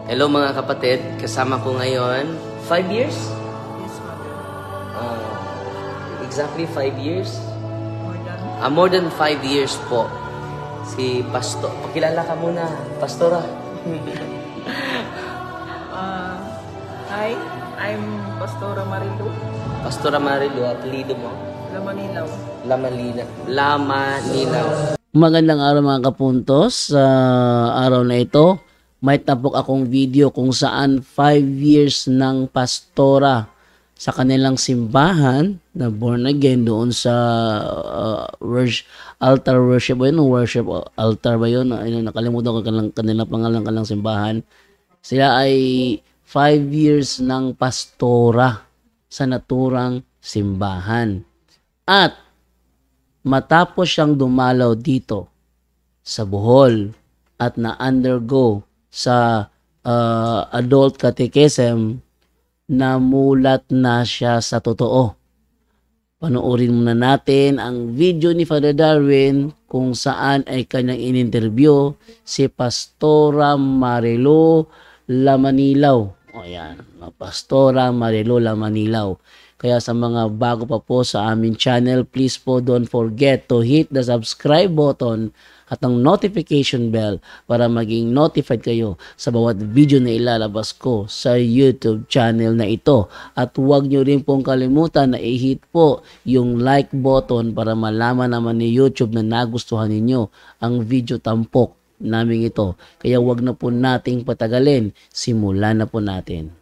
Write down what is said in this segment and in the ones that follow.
Hello mga kapatid, kasama ko ngayon 5 years? Yes, Father. Exactly 5 years? More than. More than 5 years po. Si Pastor, pakilala ka muna, Pastora. Hi, I'm Pastora Marilu. Pastora Marilu, apelido mo? Lamaninaw. Lamanilaw. Magandang araw mga kapuntos. Sa araw na ito, may tapok akong video kung saan 5 years ng pastora sa kanilang simbahan na born again doon sa altar worship ba yun? Worship altar ba yun? Nakalimutan ko kanilang pangalan, kanilang simbahan. Sila ay 5 years ng pastora sa naturang simbahan. At matapos siyang dumalaw dito sa Bohol at na-undergo sa adult catechism, namulat na siya sa totoo. Panoorin muna natin ang video ni Father Darwin kung saan ay kanyang in-interview si Pastora Marilu Lamanilaw. O yan, Pastora Marilu Lamanilaw. Kaya sa mga bago pa po sa aming channel, please po don't forget to hit the subscribe button at ang notification bell para maging notified kayo sa bawat video na ilalabas ko sa YouTube channel na ito. At huwag nyo rin pong kalimutan na i-hit po yung like button para malaman naman ni YouTube na nagustuhan ninyo ang video tampok namin ito. Kaya huwag na po nating patagalin. Simulan na po natin.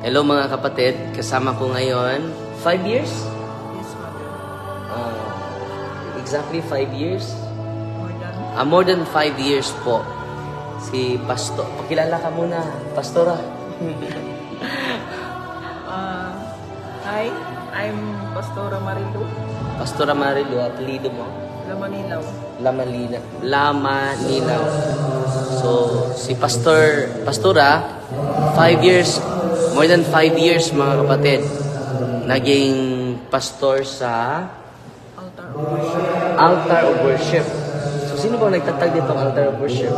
Hello mga kapatid, kasama ko ngayon 5 years? Yes, Father. Exactly 5 years? More than. More than 5 years po. Si Pastor, pakilala ka muna, Pastora. Hi, I'm Pastora Marilu. Pastora Marilu, apelido mo? Lamaninaw. Lamanilaw. So, si Pastora, 5 years, more than 5 years mga kapatid, naging pastor sa Altar of worship. altar of worship. So, sino ba nagtatag dito ang altar of worship?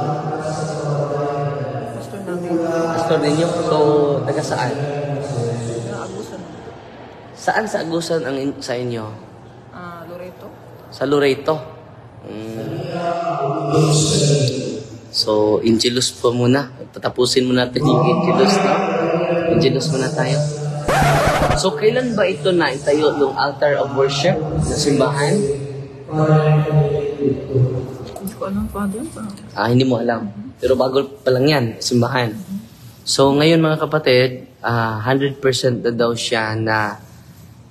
Pastor namin. Pastor ninyo? So, taga saan? Naabusan. Saan sa Agusan sa inyo? Loreto. Sa Loreto. So, Angelus po muna. Tatapusin muna natin yung Angelus, no? Angelus muna tayo. So, kailan ba ito na itayo yung altar of worship na simbahan? Hindi ko alam, Father. Hindi mo alam. Pero bago pa lang yan, simbahan. So, ngayon mga kapatid, 100% na daw siya na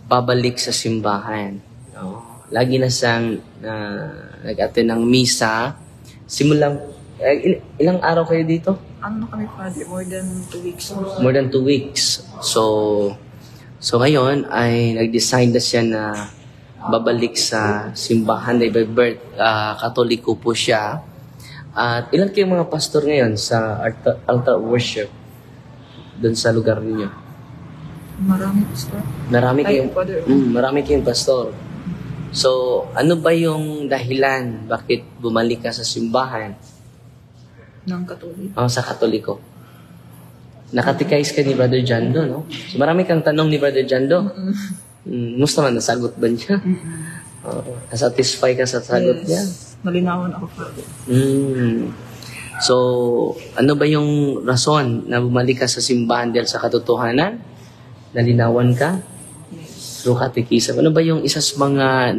babalik sa simbahan. No? Lagi na siyang nag-attend ng misa. Simulang, ilang araw kayo dito? Ano na kami, Father? More than 2 weeks. More than 2 weeks. So ngayon ay nag-decide na siya na babalik sa simbahan na birth. Katoliko po siya. At ilan kayong mga pastor ngayon sa altar worship doon sa lugar ninyo? Marami, Pastor. Marami kayong pastor. So, ano ba yung dahilan bakit bumalik ka sa simbahan? Ng Katolik. Sa Katoliko. Nakatikais ka ni Brother Jando, no? So, marami kang tanong ni Brother Jando. Musta man, nasagot ba niya? Nasatisfy ka sa sagot niya? Malinawan ako, Father. So, ano ba yung rason na bumalik ka sa simbahan dahil sa katotohanan? Nalinawan ka? Through catechism. Ano ba yung isa sa mga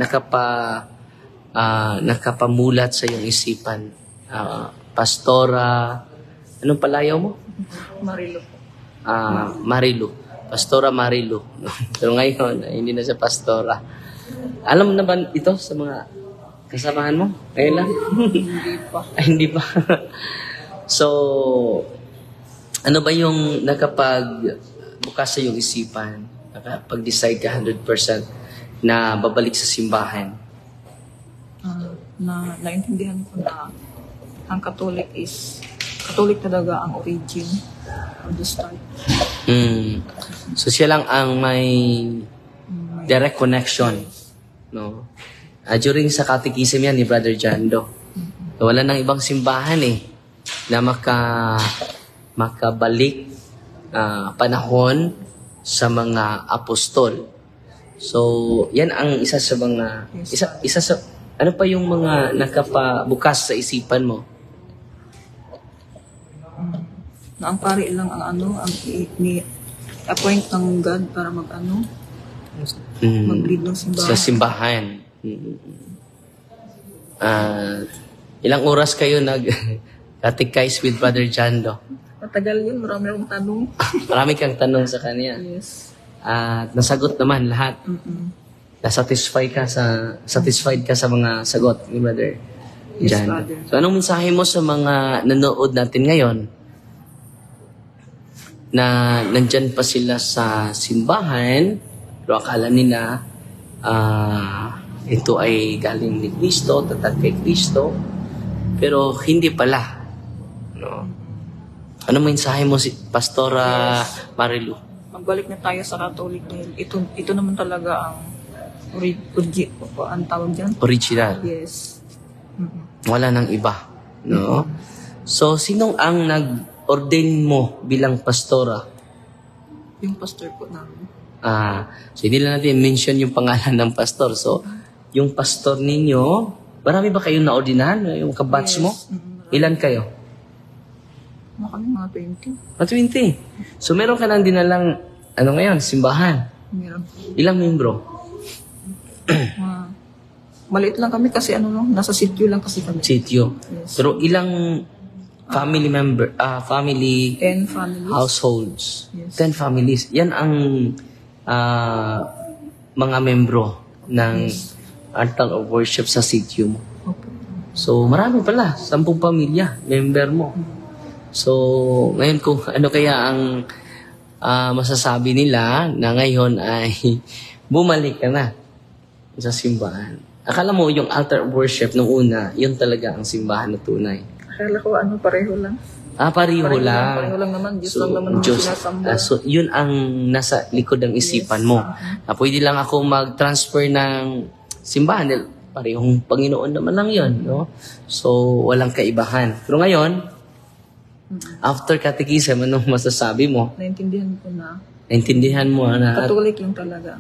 nakapamulat sa iyong isipan? Pastora, anong palayaw mo? Marilu. Marilu. Pastora Marilu. Pero ngayon, hindi na siya pastora. Alam mo na ba ito sa mga kasamahan mo? Ngayon lang? Hindi pa. Hindi pa. So, ano ba yung nakapagbukas sa iyong isipan? Nakapag-decide ka 100% na babalik sa simbahan? Naintindihan ko na ang Catholic talaga ang origin of the start. So siya lang ang may direct connection. No? During sa catechism yan ni Brother Jando, wala nang ibang simbahan na makabalik panahon sa mga apostol. So, yan ang isa sa mga isa sa ano pa yung mga nakapabukas sa isipan mo? Na ang pari lang ang appoint ng God para mag-lead ng simbahan. Sa simbahan. Ilang oras kayo nag-catechize with Brother Jando? Matagal yun, marami akong tanong. Marami kang tanong sa kanya. Yes. At nasagot naman lahat. Satisfied ka sa mga sagot ni Brother Yes, Jando. Father. So anong mensahe mo sa mga nanood natin ngayon na nandyan pa sila sa simbahan pero akala nila ito ay galing ni Kristo, tatag kay Kristo, pero hindi pala. No? Ano mensahe mo si Pastora Marilu? Magbalik na tayo sa Catholic dahil ito naman talaga ang ang tawag dyan? Original. Yes. Wala nang iba. No? So, sinong ang nag-ordain mo bilang pastora? Yung pastor po namin. So hindi lang natin mention yung pangalan ng pastor. So, yung pastor ninyo, marami ba kayong naordinahan? Yung kabatch mo? Ilan kayo? Kami mga 20. 20. So, meron ka nang dinalang, ngayon, simbahan. Meron. Ilang membro? Maliit lang kami kasi nasa sitio lang kasi kami. Sitio. Yes. Pero ilang family member, family 10 families. households? Yes. 10 families. Yan ang mga membro ng altar of worship sa sitio mo. Opo. So, marami pala. 10 pamilya, member mo. So, ngayon kung ano kaya ang masasabi nila na ngayon ay bumalik ka na sa simbahan. Akala mo yung altar of worship nung una, yun talaga ang simbahan na tunay. Akala ko pareho lang. Pareho lang. Pareho lang naman. Diyos So, lang naman ang Diyos, sinasamba. so, yun ang nasa likod ng isipan mo. Pwede lang ako mag-transfer ng simbahan. Dahil parehong Panginoon naman lang yun. No? So, walang kaibahan. Pero ngayon, after catechism, anong masasabi mo? Naintindihan ko na. Naintindihan mo na Catholic yung talaga.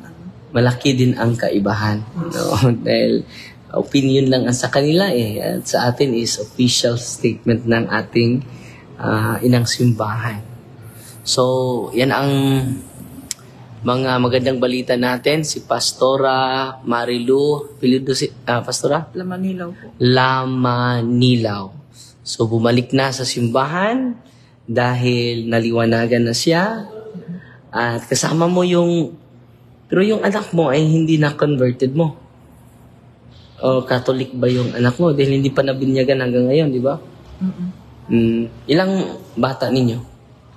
malaki din ang kaibahan. No? Dahil opinion lang ang sa kanila At sa atin is official statement ng ating inang simbahan. So, yan ang mga magandang balita natin. Si Pastora Marilu, Pastora? Lamanilaw po. Lamanilaw. So, bumalik na sa simbahan dahil naliwanagan na siya. At kasama mo pero yung anak mo ay hindi na converted mo. O Catholic ba yung anak mo? Dahil hindi pa nabinyagan hanggang ngayon, di ba? Ilang bata ninyo?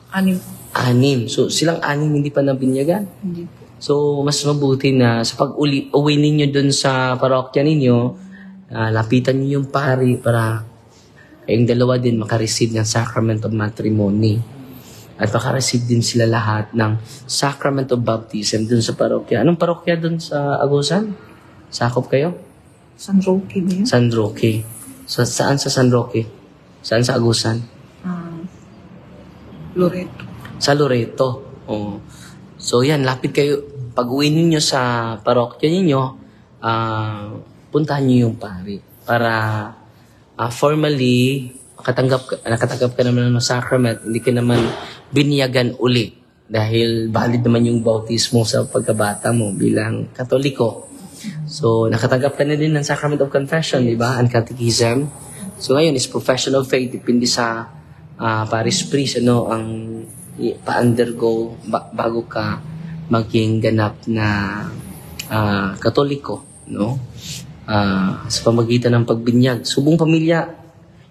6. So, silang 6 hindi pa nabinyagan? Hindi po. So, mas mabuti na sa pag-uwi ninyo dun sa parokya ninyo, lapitan niyo yung pari para kayong dalawa din makareceive ng sacrament of matrimony. At makareceive din sila lahat ng sacrament of baptism dun sa parokya. Anong parokya dun sa Agusan? Sakop kayo? San Roque ba yun? San Roque. So, saan sa San Roque? Saan sa Agusan? Loreto. Sa Loreto. Oh. So, yan. Lapit kayo. Pag-uwi ninyo sa parokya ninyo, puntahan nyo yung pari. Para formally, nakatanggap ka naman ng sacrament, hindi ka naman binyagan uli. Dahil valid naman yung bautismo sa pagkabata mo bilang Katoliko. So, nakatanggap ka na din ng Sacrament of Confession, di ba? And Catechism. So, ngayon is profession of faith. Depende sa parish priest, ang pa-undergo bago ka maging ganap na Katoliko, no? Sa pamagitan ng pagbinyag. Subong pamilya,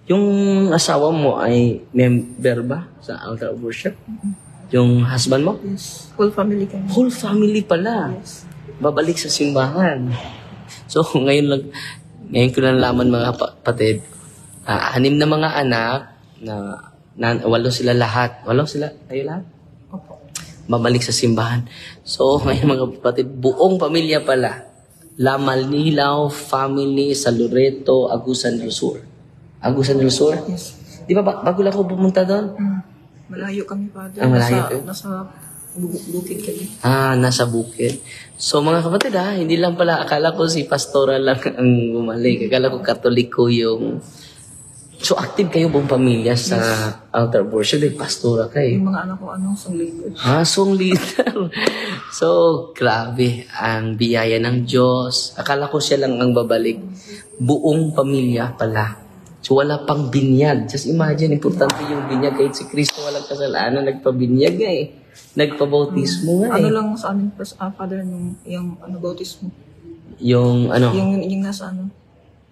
yung asawa mo ay member ba sa altar of worship? Yung husband mo? Yes. Whole family kami. Whole family pala. Yes. Babalik sa simbahan. So, ngayon ko nalaman mga kapatid, 6 na mga anak, na 8 sila lahat. 8 sila? Kayo lahat? Opo. babalik sa simbahan. So, ngayon mga kapatid, buong pamilya pala. La Malnilaw family sa Loreto, Agusan del Sur. Agusan del Sur? Yes. Di ba bago lang ako pumunta doon? Malayo kami, Father. Malayo kayo? Nasa bukid kami. Nasa bukid. So mga kapatid hindi lang pala, akala ko si pastora lang ang bumalik. Akala ko katoliko yung... So active kayo buong pamilya sa altar worship. Pastora kayo. Yung mga anak ko, song leader. Song leader. So, grabe. Ang biyaya ng Diyos. Akala ko siya lang ang babalik. Buong pamilya pala. So, wala pang binyag. Just imagine, importante yung binyag. Kahit si Kristo walang kasalanan, nagpabinyag nga eh. Nagpabautismo nga eh. Ano lang sa amin, Father, yung bautismo. Yung Yung nasa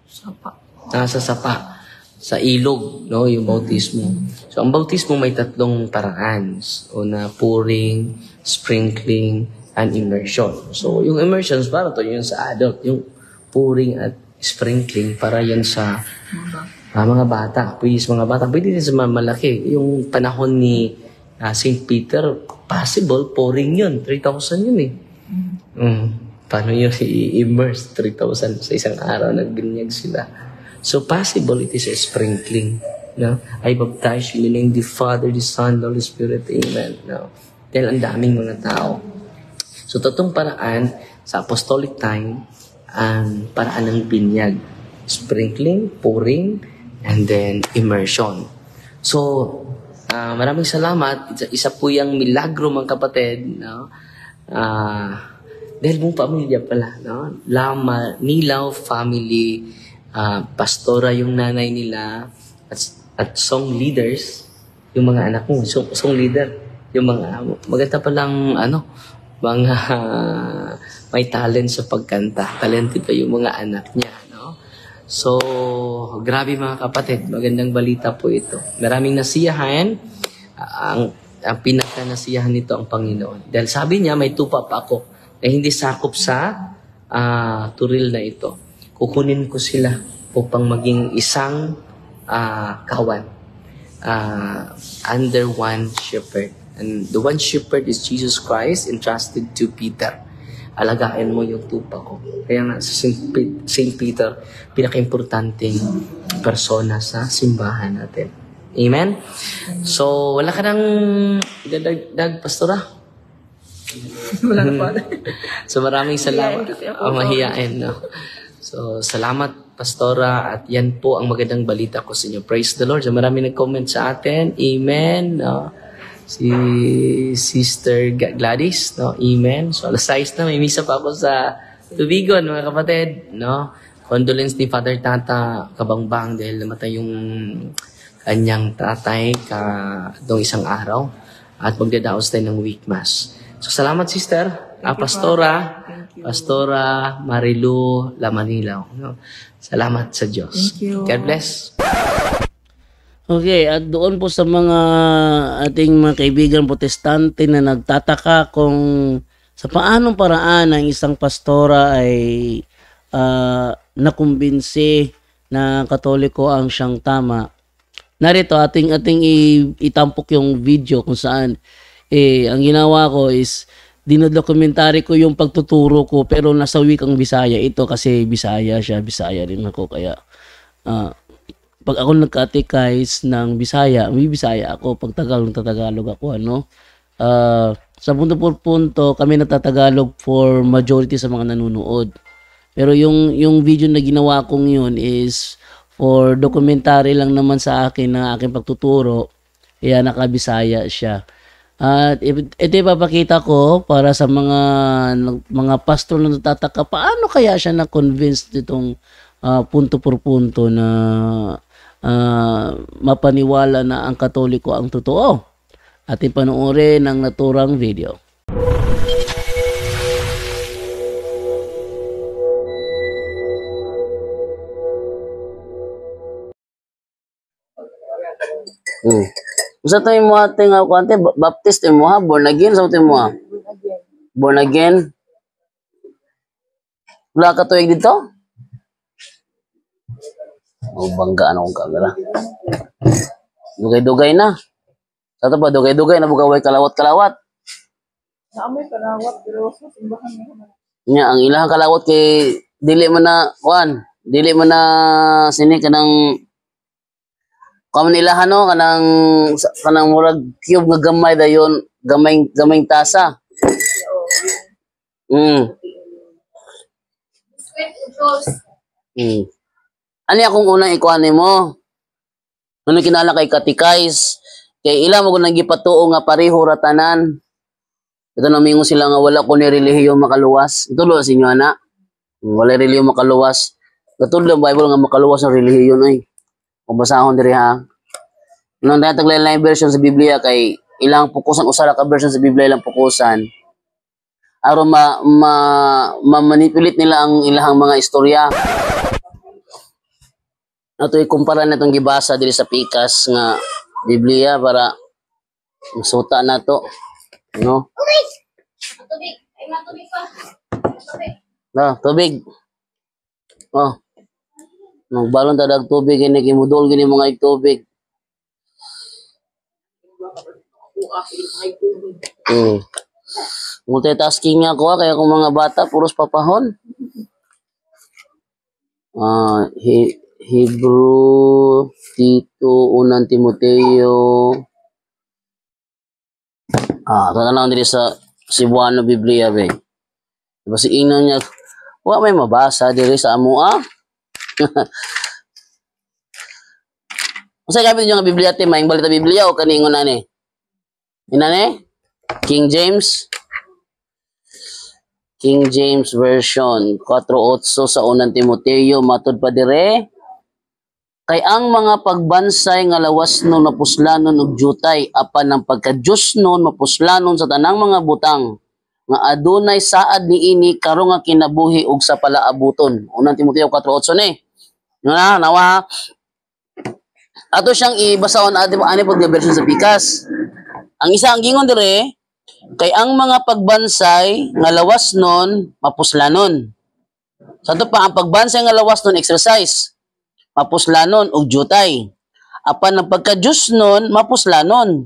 sapa. Nasa sapa. Sa ilog, no, yung bautismo. So, ang bautismo may tatlong paraan. Na pouring, sprinkling, and immersion. So, yung immersion, para to yun sa adult. Yung pouring at sprinkling, para yan sa mga bata. Please, mga bata. Pwede din sa malaki. Yung panahon ni St. Peter, possible, pouring yun. 3,000 yun eh. Paano yun i-immerse? 3,000 sa isang araw, nagbinyag sila. So possible it is a sprinkling. No? I baptize you in the name of the Father, the Son, the Holy Spirit. Amen. No? Dahil ang daming mga tao. So tatong paraan sa apostolic time, ang paraan ng binyag. Sprinkling, pouring, and then immersion. So, maraming salamat. Isa po yung milagro mga kapatid. No? Dahil buong pamilya pala. No? Lama, Nilaw family, pastora yung nanay nila at song leaders yung mga anak mo, song leader yung mga maganda palang mga may talent sa pagkanta, talented pa yung mga anak niya, no? So grabe mga kapatid, magandang balita po ito. Maraming nasiyahan. Ang pinaka-nasiyahan nito ang Panginoon dahil sabi niya may tupa pa ako na hindi sakop sa turil na ito. Kukunin ko sila upang maging isang kawan under one shepherd. And the one shepherd is Jesus Christ entrusted to Peter. Alagaan mo yung tupa ko. Kaya nga sa St. Peter, pinaka-importanting persona sa simbahan natin. Amen? So, wala ka nang idadagdag, pastora? Wala na, Father. So, maraming salamat. Mahiyain, no? So, salamat, pastora. At yan po ang magandang balita ko sa inyo. Praise the Lord. So, marami nag-comment sa atin. Amen. No? Si Sister Gladys. No? Amen. So, alas 6 na. May misa pa ako sa Tubigon, mga kapatid. No? Condolence ni Father Tata Kabangbang dahil namatay yung kanyang tatay doong isang araw. At magdadaos tayo ng week mass. So, salamat, Sister. Pastora. Pastora Marilu Lamanilaw. No? Salamat sa Diyos. Thank you. God bless. Okay, at doon po sa mga ating mga kaibigan protestante na nagtataka kung sa paanong paraan ang isang pastora ay nakumbinsi na Katoliko ang siyang tama. Narito ating itampok yung video kung saan ang ginawa ko is dinodokumentary ko yung pagtuturo ko pero nasa wikang Bisaya ito kasi Bisaya siya, Bisaya rin ako kaya pag ako nagka-catechize ng Bisaya, may Bisaya ako, pag Tagalog ako sa punto por punto kami natatagalog for majority sa mga nanonood. Pero yung video na ginawa kong yun is for documentary lang naman sa akin ng aking pagtuturo kaya naka-Bisaya siya. At ito ipapakita ko para sa mga pastor na natataka, paano kaya siya na-convince nitong punto por punto na mapaniwala na ang Katoliko ang totoo. At ipanoorin ang naturang video. Usa tayo mo ating kuante baptist mo ha, born again sa mo ha. Born again. Wala ka tuig dito? O bangga na akong camera. Dugay-dugay na. Sa ito ba, dugay-dugay na bugaway kalawat-kalawat. Naamoy kalawat pero sa simbahan mo. Nya ang ilahang kalawot kay dili man na kuan, dili man na sini kanang kuan ilahan no kanang murag cube nga gamay dayon, gamay tasa. Mm. Mm. Ani akong unang ikuan nimo. Ano kinala kay Katikais, kay ila mo nang gipatuo nga pareho ratanan. Ito namingon sila nga wala ko ni relihiyo makaluwas. Ito lo sa inyo ana. Wala relihiyo makaluwas. Katulad ng Bible nga makaluwas ang relihiyon ay. Kung basahon diri ha. Nang datag lain version sa Biblia kay ilang pukusan usara ka version sa Biblia ilang pukusan. Aron manipulate nila ang ilahang mga istorya. Ato ikumpara na itong gibasa diri sa Pikas nga Biblia para masuta na to. No? Tubig. Ay, matubig pa. Tubig. Na, tubig. Oh. Nang balon tadag tubig ini kimudol gini mga tubig. Multitasking nga ako kaya kung mga bata puros papahon. Hebrew, Tito, Unang Timoteo. Ito na lang dito sa Cebuano Biblia, be. Diba si ino niya, wa may mabasa diri sa amo, Kasi gamit yung Biblia, te, maing balita Biblia o kaningon na ni? Inane? King James? King James Version, 4.8 sa Unang Timoteo, matod pa dire. Kay ang mga pagbansay nga lawas nun mapuslanon og jutay apan ang pagka-Dios nun mapuslanon sa tanang mga butang nga adunay saad niini karon nga kinabuhi og sa palaabuton. Unang Timoteo 4:8 ni. Nawa. Ato siyang ibasahon ani pud nga version sa Pikas. Ang isa ang gingon dire kay ang mga pagbansay nga lawas nun mapuslanon. Sa to pa ang pagbansay nga lawas nun exercise. Mapuslanon og jutay. Apan ang pagka-Dios nun, mapuslanon.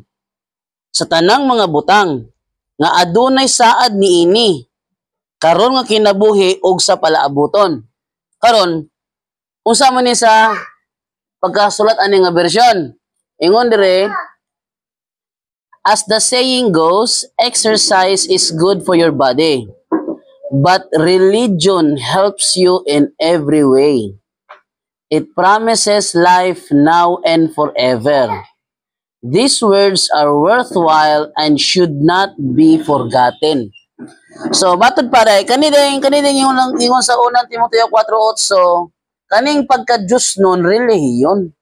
Sa tanang mga butang, nga adunay saad niini, karon nga kinabuhi og sa palaabuton. Karon, unsa man ni sa pagkasulat ani nga bersyon? Ingon dire, as the saying goes, exercise is good for your body, but religion helps you in every way. It promises life now and forever. These words are worthwhile and should not be forgotten. So, matod pare, kaniding ingon sa Unang Timoteo 4:8, kaning pagka-Diyos nun, relihiyon.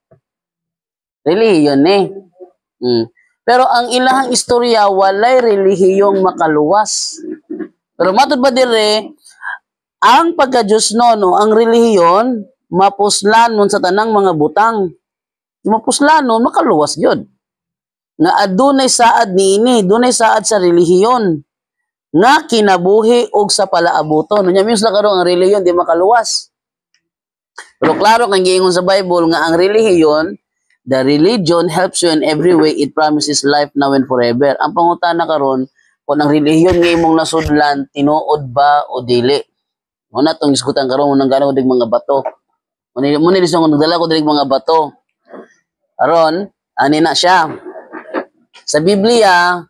Relihiyon eh. Pero ang ilahang istorya, walay relihiyong makaluwas. Pero matod ba dire, ang pagka-Diyos nun, ang relihiyon, mapuslanon sa tanang mga butang. Mapuslanon, makaluwas yun. Nga adunay saad niini, dunay saad sa relihiyon. Nga kinabuhi og sa palaabuton. Nya means na karon ang relihiyon di makaluwas. Pero klaro kang giingon sa Bible nga ang relihiyon, the religion helps you in every way, it promises life now and forever. Ang pangutana karon kung ang relihiyon nga imong nasudlan tinuod ba o dili. Una tong isgutan karon unang ganaw dig mga bato. Muna lisong nagdala ko diri mga bato. Aron, ani na siya. Sa Biblia,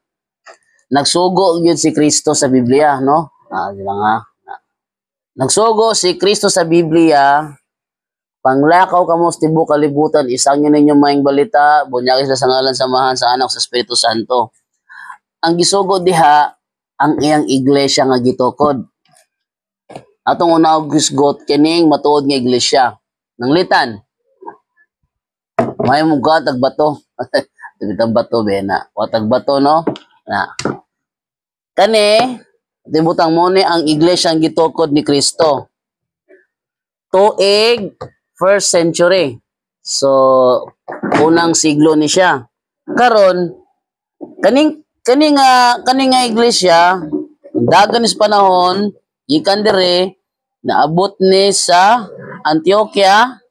nagsugo gyud si Kristo sa Biblia, no? Sila nga. Nagsugo si Kristo sa Biblia, panglakaw kamo sa tibuok kalibutan, isangin ninyo maing balita, bunyagis sa ngalan samahan sa anak sa Espiritu Santo. Ang gisugo diha, ang iyang iglesia nga gitukod. Atong una og gisgot kining matuod nga iglesia. Nanglitan. May muga tagbato. Tagbatang bato bena. O tagbato no. Na. Kani tibutang mo ni ang iglesia ang gitukod ni Kristo. Tuig 1st century. So unang siglo ni siya. Karon kaning nga iglesia dagan is panahon gikan dire naabot ni sa Antioquia.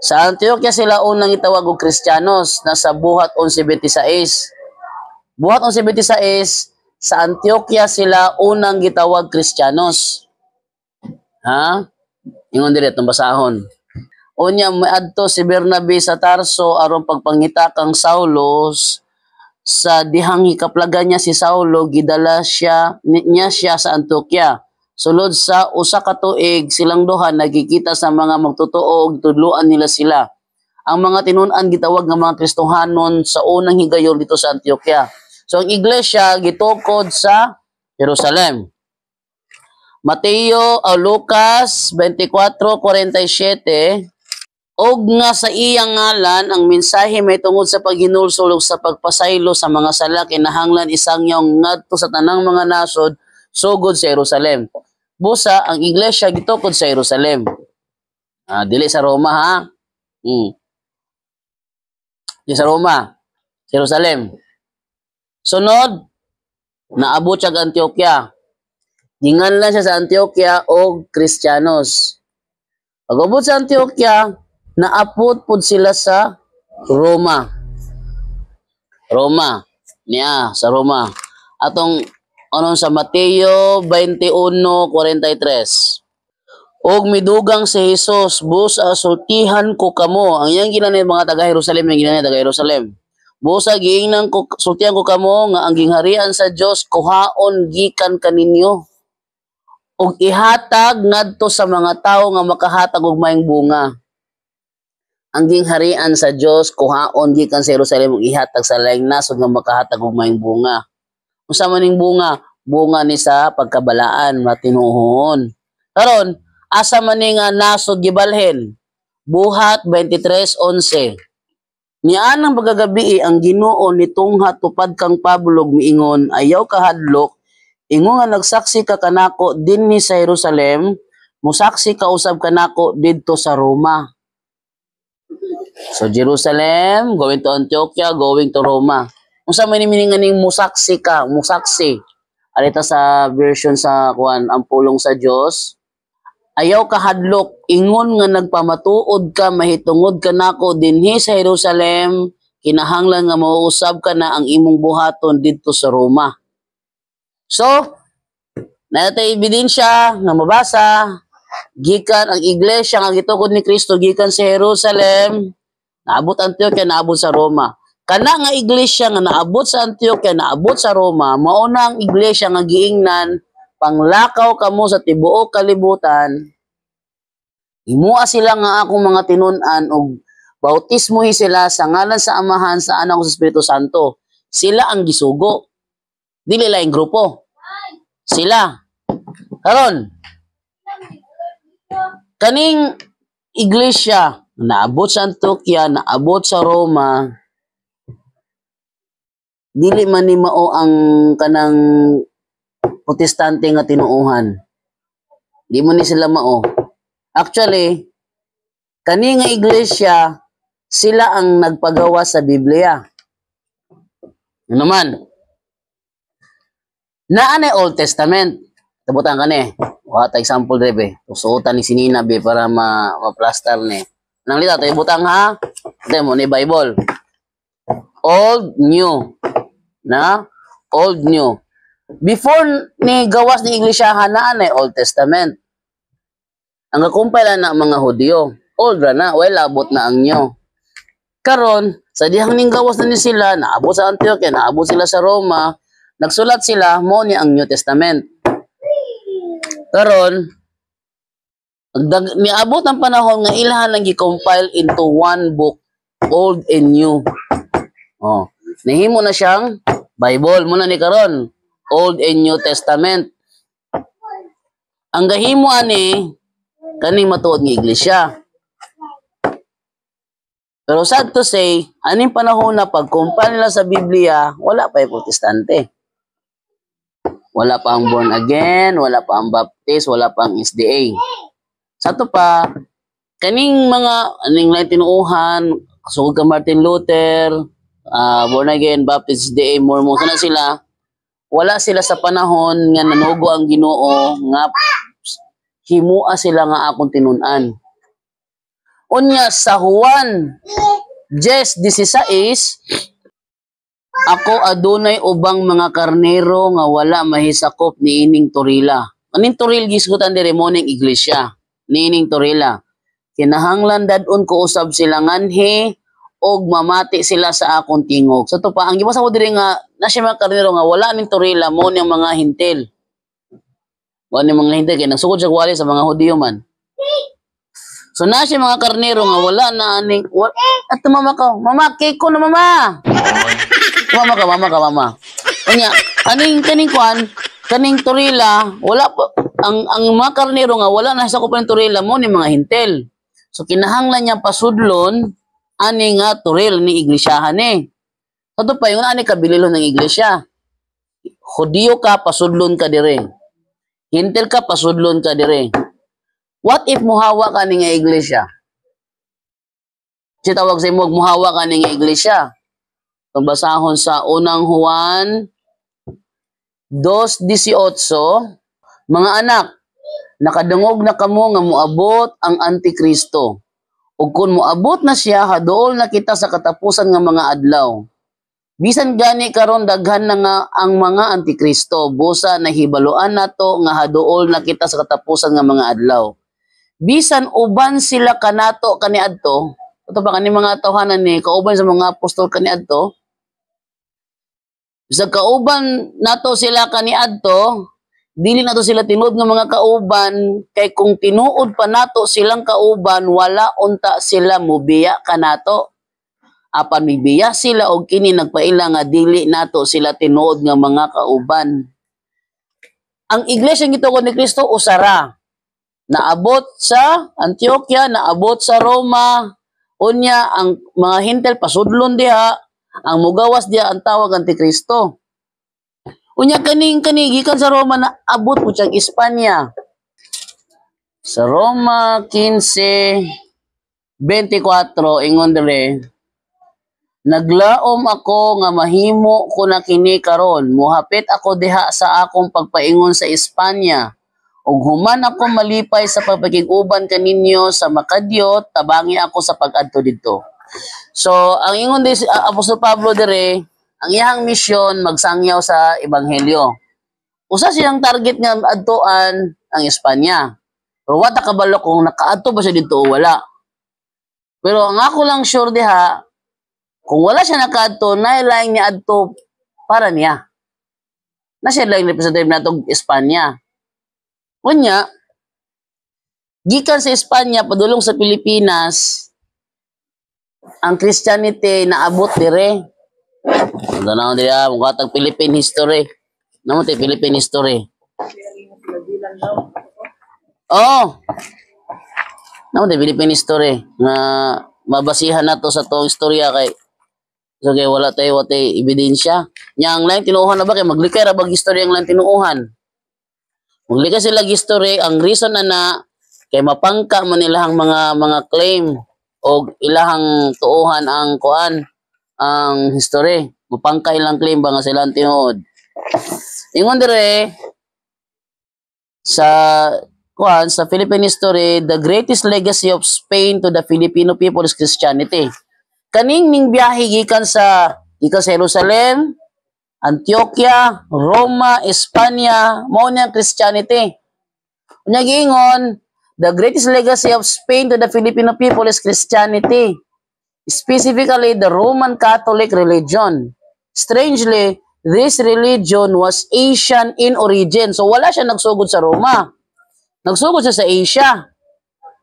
Sa Antioquia sila unang itawag og Kristiyanos nasa buhat 1126. Buhat 1126 sa Antioquia sila unang gitawag Kristiyanos. Ha? Ingon diri itong basahon. Unya miadto si Bernabe sa Tarso aron pagpangita kang Saulo sa dihang hikaplagan niya si Saulo gidala niya siya sa Antioquia. Sulod sa usa ka tuig silang duha nagkikita sa mga magtotoo ug tudloan nila sila. Ang mga tinun-an gitawag nga mga Kristohanon sa unang higayon dito sa Antioquia. So ang iglesia gitukod sa Jerusalem. Mateo o Lucas 24:47 og nga sa iyang ngalan ang mensahe may tungod sa paghinulsol ug sa pagpasaylo sa mga sala kinahanglan isangyaw ngadto sa tanang mga nasod sugod sa Jerusalem. Busa ang iglesia gitukod sa Jerusalem. Dili sa Roma ha. Di sa Roma, Jerusalem. Sunod, naabot siya sa Antioquia. Gingan lang siya sa Antioquia o Kristiyanos. Pag-abot sa Antioquia, naapot po sila sa Roma. Roma. Niya, sa Roma. Atong anon sa Mateo 21:43. Og midugang si Jesus, busa sultihan ko kamo. Ang iyang ginanay mga taga-Jerusalem, yung ginanay taga-Jerusalem. Busa giingnan ko, sultihan ko kamo nga ang gingharian sa Dios kuhaon gikan kaninyo. Og ihatag ngadto sa mga tawo nga makahatag og maayong bunga. Ang gingharian sa Dios kuhaon gikan sa Jerusalem ug ihatag sa laing nasod nga makahatag og maayong bunga. Unsa man ning bunga? Bunga ni sa pagkabalaan, matinuhon. Karon, asa man ni nga nasod gibalhin? Buhat 23:11. Niaan ang pagagabi ang Ginoo nitungha tupad kang Pablo miingon, ayaw ka hadlok, ingon nga nagsaksi ka kanako dinhi sa Jerusalem, musaksi ka usab kanako didto sa Roma. So Jerusalem, going to Antioquia, going to Roma. Unsa man ni meaning ning musaksi ka, musaksi. Alita sa version sa kuan ang pulong sa Dios. Ayaw ka hadlok, ingon nga nagpamatuod ka, mahitungod ka nako dinhi sa Jerusalem, kinahanglan nga mauusab ka na ang imong buhaton didto sa Roma. So, natay ebidensya nga mabasa, gikan ang iglesia nga gitukod ni Kristo gikan sa Jerusalem, naabot Antioquia, naabot sa Roma. Kana nga iglesia nga naabot sa Antioquia, naabot sa Roma, mao na ang iglesia nga giingnan panglakaw kamo sa tibuok kalibutan. Imua sila nga akong mga tinun-an og bautismohi sila sa ngalan sa Amahan, sa Anak ug sa Espiritu Santo. Sila ang gisugo. Dili laing grupo. Sila. Karon, kaning iglesia naabot sa Antioquia, naabot sa Roma, dili man ni mao ang kanang protestante nga tinuuhan. Di mo ni sila mao. Actually, kani nga iglesia, sila ang nagpagawa sa Biblia. Ano naman? Naanay Old Testament. Tabutan ka ni. Wata example rebe. Susuotan ni sinina be para ma-plaster ni. Nang lita, tayo butang ha? Ito mo ni Bible. Old, New. Na? Old, New. Before ni gawas ni iglesia na Old Testament. Ang kakumpay na mga Hudyo. Old ra na, well abot na ang New. Karon, sa dihang ning gawas na ni sila, naabot sa Antioquia, naabot sila sa Roma, nagsulat sila mo ni ang New Testament. Karon, niabot ang panahon nga ilahan lang gi-compile into one book, Old and New. Oh, nahimo na siyang Bible muna ni karon. Old and New Testament. Ang gahimo ani kaning matuod nga iglesia. Pero sad to say, aning panahon na pag-compile nila sa Biblia, wala pa yung protestante. Wala pa ang born again, wala pa ang baptist, wala pa ang SDA. Sa to pa, kaning mga aning tinuuhan, sugod ka Martin Luther, born again, baptist, SDA, Mormon, sana sila, wala sila sa panahon nga nanugo ang Ginoo nga himua sila nga akong tinun-an. Unya sa Juan 10:16 Ako adunay ubang mga karnero nga wala mahisakop niining Torila. Aning Toril gisgutan dire mo ning iglesia. Niining Torila. Kinahanglan dadon ko usab sila nganhi og mamati sila sa akong tingog. So to pa ang gibasa ko dire nga na siya mga karnero nga wala ning Torila mo ning mga hintil. Wala ning mga hintil kay nagsugod siya wali sa mga Hudiyo man. So na siya mga karnero nga wala na aning at mama ko. Mama, cake ko na mama. Mama. Kanya, kaning Torila, wala pa, ang mga karnero nga, wala na sa kupan ng Torila mo ni mga hintel. So, kinahanglan niya pasudlon, ani nga Toril ni iglesia ni. Ito pa, yung ani kabililo ng iglesia. Hudiyo ka, pasudlon ka dire. Hintel ka, pasudlon ka dire. What if muhawa ka ni nga iglesia? Si tawag sa mo, muhawa ka ni nga iglesia. Kung basahon sa unang Juan 2:18, mga anak, nakadungog na kamo nga moabot ang Antikristo. Ug kun moabot na siya, haduol na kita sa katapusan nga mga adlaw. Bisan gani karon daghan na nga ang mga Antikristo, busa nahibaluan nato nga haduol na kita sa katapusan nga mga adlaw. Bisan uban sila kanato kaniadto, ito ba kani mga tawhanan ni kauban sa mga apostol kaniadto? Sa kauban nato sila kaniadto, dili nato sila tinuod nga mga kauban kay kung tinuod pa nato silang kauban wala unta sila mobiya kanato. Apan mibiya sila og kini nagpaila nga dili nato sila tinuod nga mga kauban. Ang iglesia gitugon ni Kristo usara. Naabot sa Antioquia, naabot sa Roma, unya ang mga hintel pasudlon diha. Ang mugawas dia ang tawag Antikristo. Unya kaning gikan sa Roma na abot po siyang Espanya. Sa Roma 15:24 ingon dire, naglaom ako nga mahimo ko na kini karon, muhapit ako diha sa akong pagpaingon sa Espanya. Ug human ako malipay sa pagpakiguban kaninyo sa Makadyo, tabangi ako sa pag-adto didto. So, ang ingon din Apostol Pablo dire, ang iyang misyon magsangyaw sa ebanghelyo. Usa siyang target nga adtuan ang Espanya. Pero wata kabalo kung nakaadto ba siya dito o wala. Pero ang ako lang sure diha, kung wala siya nakaadto, nailaing niya adto para niya. Na siya lang representative natong Espanya. Unya, gikan sa Espanya padulong sa Pilipinas, ang Christianity naabot dire. Tanaw diya, mukha Philippine history. Namo te Philippine history. Oh. Namo te Philippine history na mabasihan nato sa tong istorya kay so kay wala tayo ebidensya. Yang lain tinuuhan na ba kay maglikay ra bag istorya ang lain tinuuhan. Maglikay sila history ang reason na kay mapangka man ilahang mga claim o ilahang tuuhan ang kuan ang history. Mapangka ilang claim ba nga sila tinuod. Ingon dire sa kuan sa Philippine history, the greatest legacy of Spain to the Filipino people is Christianity. Kaning ning biyahe gikan sa Jerusalem, Antioquia, Roma, Espanya, mao ni ang Christianity. Unya giingon, the greatest legacy of Spain to the Filipino people is Christianity, specifically the Roman Catholic religion. Strangely, this religion was Asian in origin. So wala siya nagsugod sa Roma. Nagsugod siya sa Asia.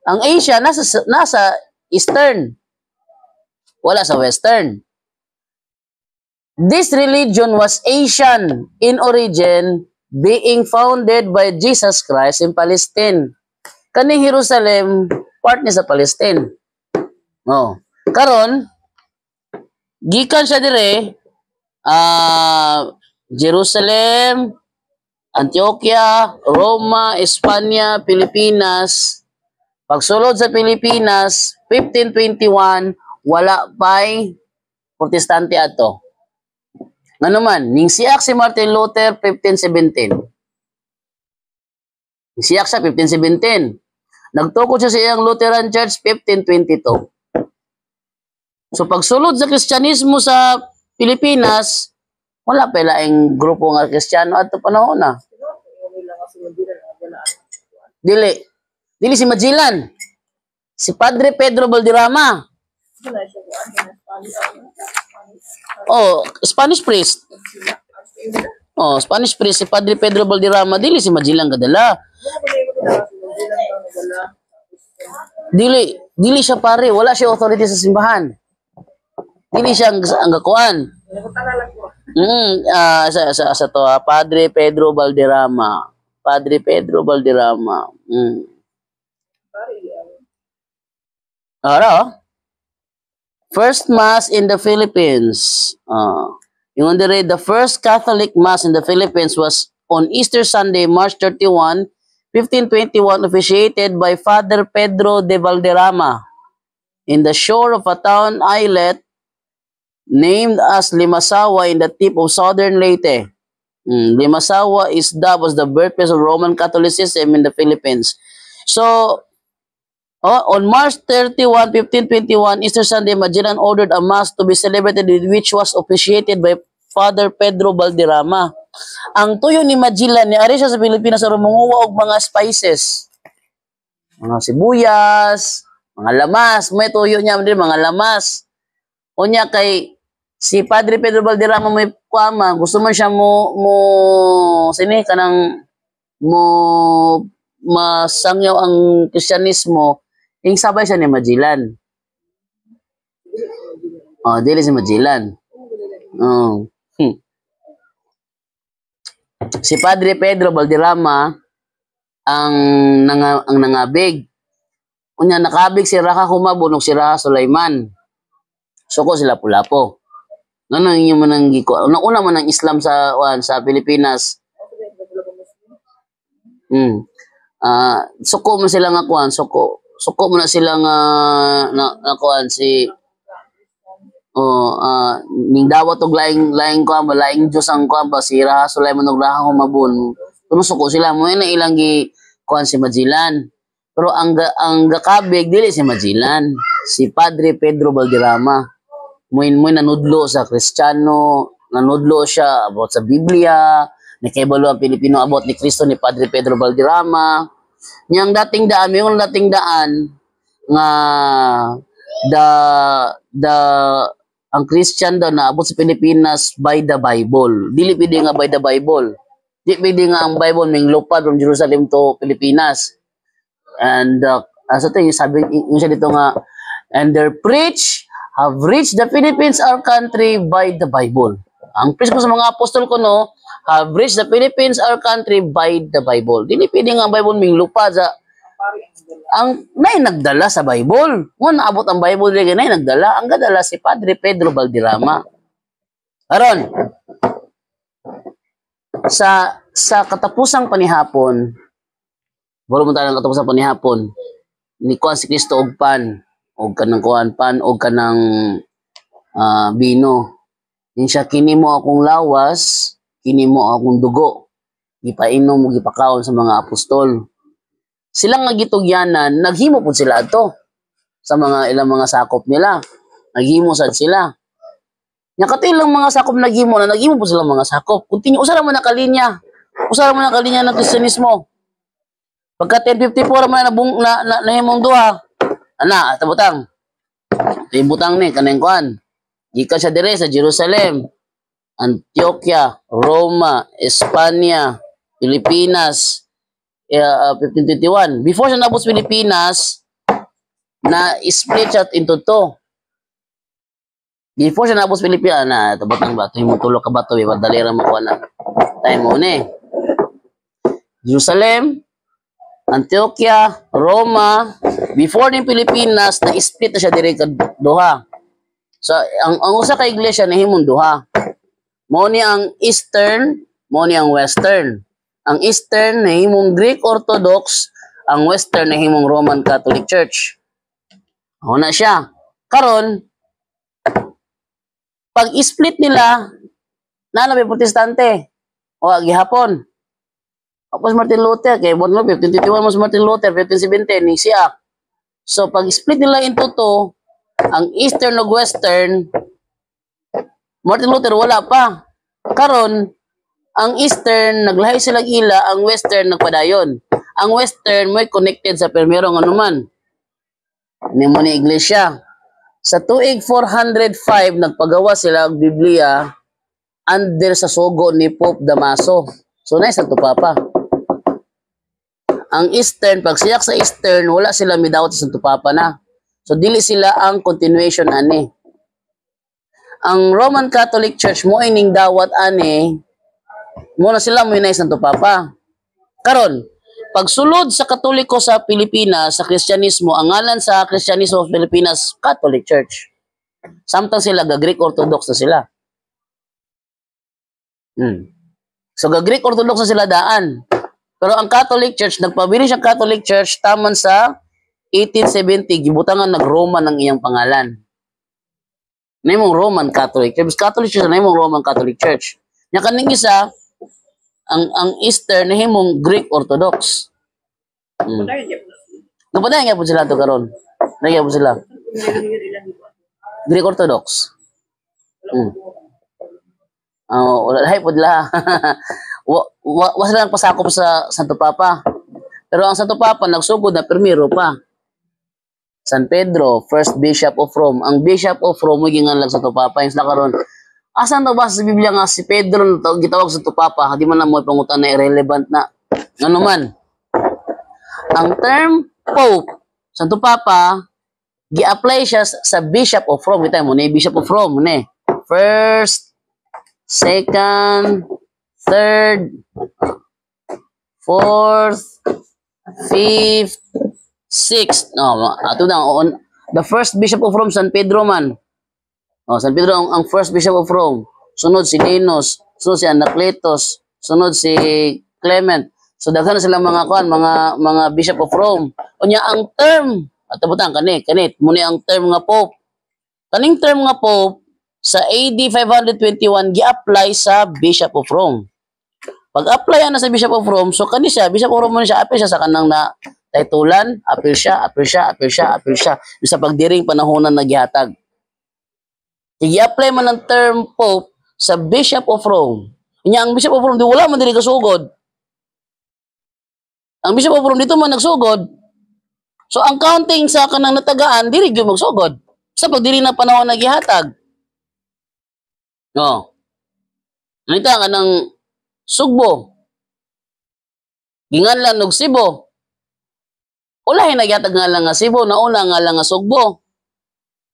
Ang Asia nasa Eastern. Wala sa Western. This religion was Asian in origin, being founded by Jesus Christ in Palestine. Kaning Jerusalem, part ni sa Palestine. Oh. Karon, gikan siya dire, Jerusalem, Antioquia, Roma, Espanya, Pilipinas. Pagsulod sa Pilipinas, 1521, wala pa'y protestante ato. Nga naman, ning siyak si Martin Luther, 1517. Siyak siya, 1517. Nagtukod siya sa iyang Lutheran Church, 1522. So pagsulod sa Kristyanismo sa Pilipinas, wala pa laing grupo nga Kristiyano at panahon na. Dili si Magellan. Si Padre Pedro Valderrama. Oh, Spanish priest. Oh, Spanish priest si Padre Pedro Valderrama, dili si Magellan kadala. Dili siya pare, wala siya authority sa simbahan. Dili siya ang gakuan. Sa to, Padre Pedro Valderrama. Padre Pedro Valderrama. Ara, first Mass in the Philippines. Yung the first Catholic Mass in the Philippines was on Easter Sunday, March 31, 1521, officiated by Father Pedro de Valderrama in the shore of a town islet named as Limasawa in the tip of southern Leyte. Limasawa was the birthplace of Roman Catholicism in the Philippines. So, on March 31, 1521, Easter Sunday, Magellan ordered a mass to be celebrated which was officiated by Father Pedro Valderrama. Ang tuyo ni Magellan, ni ari siya sa Pilipinas sa rumunguwa og mga spices. Mga sibuyas, mga lamas, may tuyo niya din mga lamas. Unya kay si Padre Pedro Valderrama may kuama, gusto man siya masangyaw ang Kristyanismo. Yung sabay siya ni Magellan. Oh, dili si Magellan. Oh. Si Padre Pedro Valderrama ang nangabig. Unya nakabig si Raha Humabon ug si Raha Sulaiman. Suko sila Lapu-Lapu. Ngano inyo man ang giko. Una man ang Islam sa Pilipinas. Suko man sila nga kuan, suko mo na sila nga nakuan si ning dawat og laing kuan ba laing Dios ang kuan ba si Raha Sulaiman og Raha Humabon. Kuno suko sila mo na ilang gi kuan si Magellan. Pero ang gakabig dili si Magellan, si Padre Pedro Valderrama. Moy nanudlo sa Kristiyano, nanudlo siya about sa Biblia, nakahibalo ang Pilipino about ni Kristo ni Padre Pedro Valderrama. Yang dating daan nga ang Christian daw na abot sa Pilipinas by the Bible. Dili pwede nga by the Bible. Dili pwede nga ang Bible ming lupad from Jerusalem to Pilipinas. And so ito yung sabi yung siya dito nga, and their preach have reached the Philippines, our country, by the Bible. Ang preach ko sa mga apostol ko no, have reached the Philippines, our country, by the Bible. Dili pwede nga ang Bible ming lupad sa ang nay nagdala sa Bible. Kung naabot ang Bible dili nay nagdala, ang gadala si Padre Pedro Valderrama. Aron sa katapusang panihapon, wala mo tayo ng katapusang panihapon, ni kuan si Kristo og pan, og kanang kuan pan, og kanang bino. Din siya, kini mo akong lawas, kini mo akong dugo. Gipainom mo gipakaon sa mga apostol. Silang nga gitugyanan, naghimo po sila ato sa mga ilang mga sakop nila. Naghimo sad sila. Nya katilang mga sakop naghimo po sila mga sakop. Continue usara mo na kalinya. Usara mo na kalinya ng Kristyanismo. Pagka 1054 man na nahimong duha. Ana, tabutang. Ibutang ni kanang kuan. Gikan siya dire sa Jerusalem, Antioquia, Roma, Espanya, Pilipinas, 1521. Before siya nabot sa Pilipinas, na-split siya into two. Before siya nabot sa Pilipinas, tabutang ba? Ito yung tulog ka ba ito? Padalira mo ko na. Tayo mo ni. Jerusalem, Antioquia, Roma, before din Pilipinas, na-split na siya dire ka duha. So, ang usa ka iglesia na himong duha. Mao ni ang Eastern, mao ni ang Western. Ang Eastern na himong Greek Orthodox, ang Western na himong Roman Catholic Church. Mao na siya. Karon, pag split nila, nalabi Protestante o gihapon. Tapos Martin Luther, kay 1521 mas Martin Luther, 1517 ni siya. So pag split nila into two, ang Eastern ug Western Martin Luther wala pa. Karon ang Eastern naglahi sila ila, ang Western nagpadayon. Ang Western mo connected sa permero nga naman. Ni mo ni iglesia. Sa tuig 405 nagpagawa sila og Biblia under sa sugo ni Pope Damaso. So na Santo Papa. Ang Eastern pag siyak sa Eastern wala sila midawat sa Santo Papa na. So dili sila ang continuation ani. Ang Roman Catholic Church mo ining dawat ani mo na sila mo inay Santo Papa. Karon, pagsulod sa Katoliko sa Pilipinas, sa Kristyanismo, ang ngalan sa Kristyanismo sa Pilipinas, Catholic Church. Samtang sila, Greek Orthodox na sila. So, Greek Orthodox na sila daan. Pero ang Catholic Church, nagpabili siyang Catholic Church, taman sa 1870, gibutangan nag-Roman ng iyang pangalan. Naimong Roman Catholic Church. Catholic Church, naimong Roman Catholic Church. Nya kaning isa, ang Eastern nahimong Greek Orthodox. Napadayon nga po sila ito karon. Nagyan po sila. Greek Orthodox. Wala lahi po nila. Wala lang pasakop sa Santo Papa. Pero ang Santo Papa nagsugod na primero pa. San Pedro, first Bishop of Rome. Ang Bishop of Rome mo ginganlag Santo Papa. Yung sila karon. Asan daw ba sa Biblia nga si Pedro gitawag sa Santo Papa? Di man na mo pangutan na irrelevant na. Ano man. Ang term Pope, Santo Papa, gi-apply siya sa Bishop of Rome. Kita mo ni Bishop of Rome ni. First, second, third, fourth, fifth, sixth. No, ato na the first Bishop of Rome San Pedro man. San Pedro ang first Bishop of Rome. Sunod si Linus, sunod si Anacletus, sunod si Clement. So daghan na sila mga Bishop of Rome. Unya ang term at butang kanit muni ang term nga Pope. Kaning term nga Pope sa AD 521 gi-apply sa Bishop of Rome. Pag-apply na sa Bishop of Rome, so kani siya Bishop of Rome man siya apil siya sa kanang na titulan, apil siya. Bisa pagdiring panahonan na gihatag. I-apply man ang term Pope sa Bishop of Rome. Kanya ang Bishop of Rome, di wala man dili kasugod. Ang Bishop of Rome dito man nagsugod. So ang counting sa kanang natagaan, dili gyud magsugod. Sa pag dili na panahon na gihatag. No. Nita ka ng Sugbo. Ginganlan og Cebu. Ulahin nagyatag nga lang nga Cebu, nauna nga lang nga Sugbo.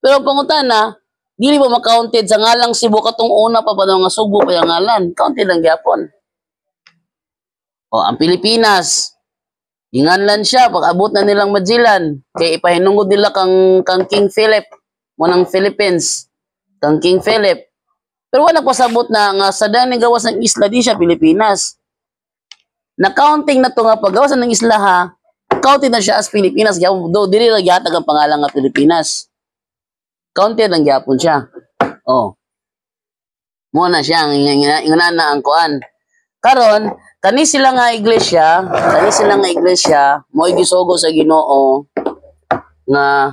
Pero pangutana, dili ba ma-counted sa ngalang Cebu katong una pa daw nga Sugbo pa yung ngalan. Counted lang gyapon. Ang Pilipinas, ginganlan siya pag abot na nilang Magellan kay ipahinungod nila kang King Philip mo ng Philippines. Kang King Philip. Pero wala pasabot na nga sa daning gawas ng isla di siya Pilipinas. Na-counting na to nga paggawas ng isla ha, counted na siya as Pilipinas. Do dili lang gyatag ang pangalan nga Pilipinas. Counted lang gyapon siya. Mo na siya ingana na ang kuan. Karon kani sila nga iglesia mo gisugo sa Ginoo nga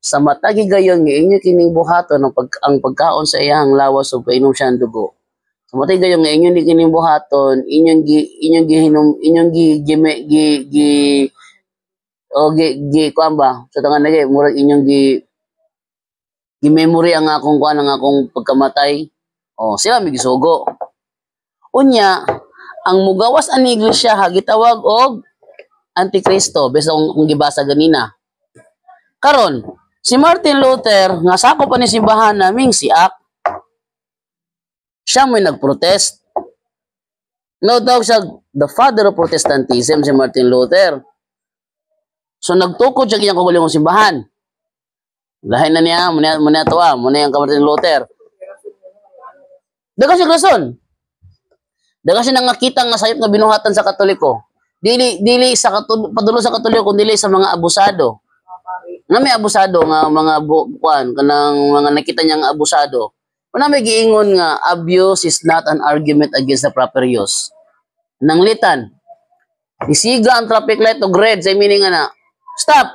sa matagi gayon nga inyo kining buhaton ang pagkaon sa iyang lawas ug painom siya ang dugo. Sa matagi gayon nga inyo ni kining buhaton, inyong gihinom, inyong kuan ba? Sa tangan nagay murag inyong gi-memory ang akong kuan ang akong pagkamatay. Sila mi gisugo. Unya, ang mugawas ani iglesia ha gitawag og Antikristo besa kung gibasa ganina. Karon, si Martin Luther nga sakop pa ni simbahan naming siak. Siya may nagprotest. No daw siya the father of Protestantism si Martin Luther. So nagtukod siya kanyang kagulong simbahan. Lahin na niya, muna yung Martin Luther. Daga siya rason. Daga siya nangakita nga sayop nga binuhatan sa Katoliko. Dili sa padulo sa Katoliko kundi sa mga abusado. Nga may abusado nga mga bukuan kanang mga nakita niyang abusado. Una may giingon nga abuse is not an argument against the proper use. Nanglitan. Isiga ang traffic light og red sa meaning nga na stop.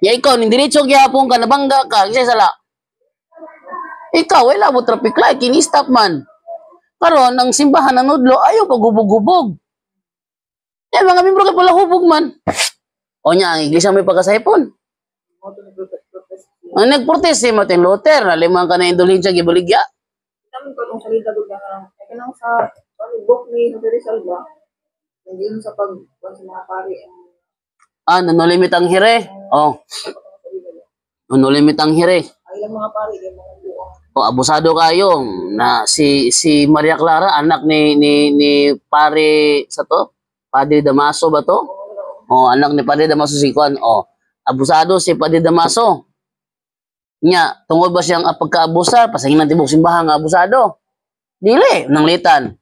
Ya ikaw ning diretso gyapon ka nabangga ka kasi sala. Ikaw, wala mo traffic light, kini-stop man. Karon ang simbahan ng Nudlo, ayaw paghubog-hubog. Eh, mga membro kay pala hubog man. O niya, ang iglesia may pagkasahipon. Ang nagprotest si Martin Luther, nalimang ka na indulhensya, gibaligya. Kami ko itong salita doon na kanang sa book ni Jose Rizal ba? Hindi yun sa sa mga pari. Nanulimit ang hire. Nanulimit ang hire. Ay lang mga pari, yung mga buong. Abusado kayo na si Maria Clara, anak ni pare sa to? Padre Damaso ba to? Anak ni Padre Damaso si Juan. Abusado si Padre Damaso. Nya, tungod ba siyang pagkaabusa, pasangin ng tibok simbahan nga abusado? Dili, nang litan.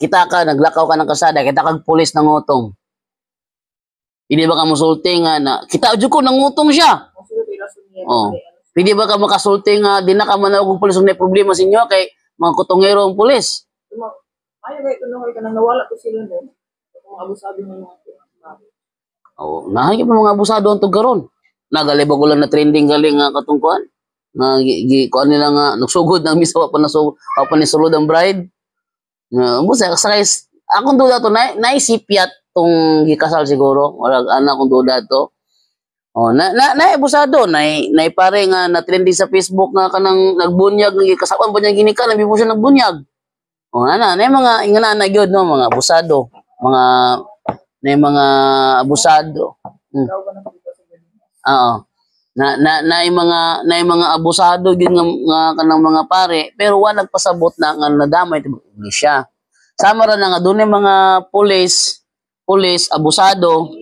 Kita ka, naglakaw ka ng kasada, kita kag pulis ng utong. Hindi ba ka musulti nga na, kita adyo ko ng utong siya. Pwede ba ka makasulti nga, di na ka manawag ng pulis, may problema sa inyo, kay mga kutongero ang pulis. Ayaw kayo ito ka nang nawala ko sila nun. Kung abusado ng mga Nahagip mga abusado ang tugaron. Nagalibag ko lang na trending galing nga katungkuan. Kuan nila nga, nagsugod ng misa, pa ni sulod ang bride. Sakay, akong duda to, naisipyat tong gikasal siguro. Walang anak akong duda to. Naibusado, naipare nga na trending sa Facebook nga kanang nagbunyag, nagikasapan ba niya ginika, nabi po siya nagbunyag. Mga ingana gyud no, mga abusado, mga abusado. Mga abusado gyud nga kanang mga pare, pero wala nagpasabot na nga nadamay tibok siya. Sama ra na nga dunay mga pulis abusado.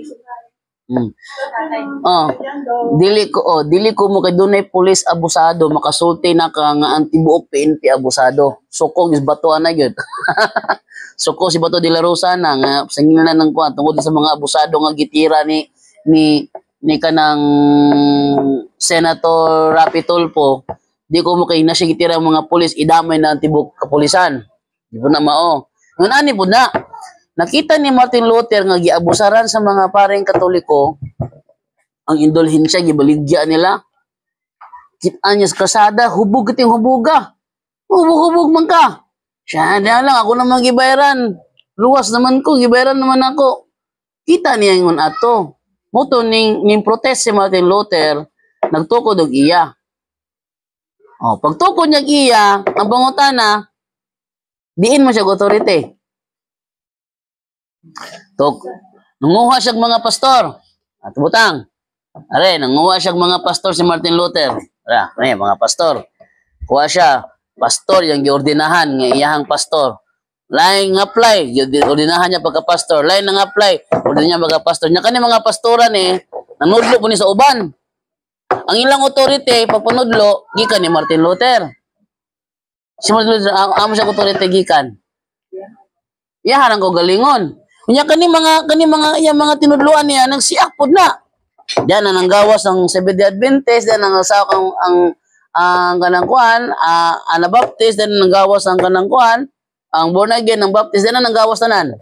Dili ko mo kay dunay pulis abusado makasulti na ka nga ang tibuok PNP abusado. Sukog is batuan na gyud. Suko si Bato de la Rosa na nga sangina na ng kuan tungod sa mga abusado nga gitira ni kanang Senator Rapi Tulfo. Di ko mo kay na siya gitira mga pulis idamay na ang tibok kapulisan. Di po na mao. Ngun ani po na nakita ni Martin Luther nga giabusaran sa mga pareng Katoliko ang indulhensya gibaligya nila. Kita niya sa kasada, hubog kiting hubuga. Hubog man ka. Siya lang ako naman gibayaran. Luwas naman ko, gibayaran naman ako. Kita niya ngun ato. Moto ning protest si Martin Luther, nagtukod og iya. Pagtukod niya iya, ang pangutana, diin mo siya authority. Nanguha siya mga pastor. At butang. Nanguha siya mga pastor si Martin Luther. Mga pastor. Kuha siya, pastor yung giordinahan ng iyahang pastor. Lain nga apply, ordinahan niya pagka-pastor. Lain nga apply, ordinahan niya pagka-pastor. Nya kani mga pastoran nanudlo po ni sa uban. Ang ilang authority, pagpanudlo, gikan ni Martin Luther. Si Martin Luther, amo siya authority gikan. Iyahan ko galingon. Kunya kani mga tinudluan niya nagsiak pod na. Diyan na nanggawas ang Seventh-day Adventist, diyan nang sa ang kanang kuan, Anabaptist, diyan nanggawas ang kanang kuan, ang born again ng Baptist, diyan nanggawas tanan.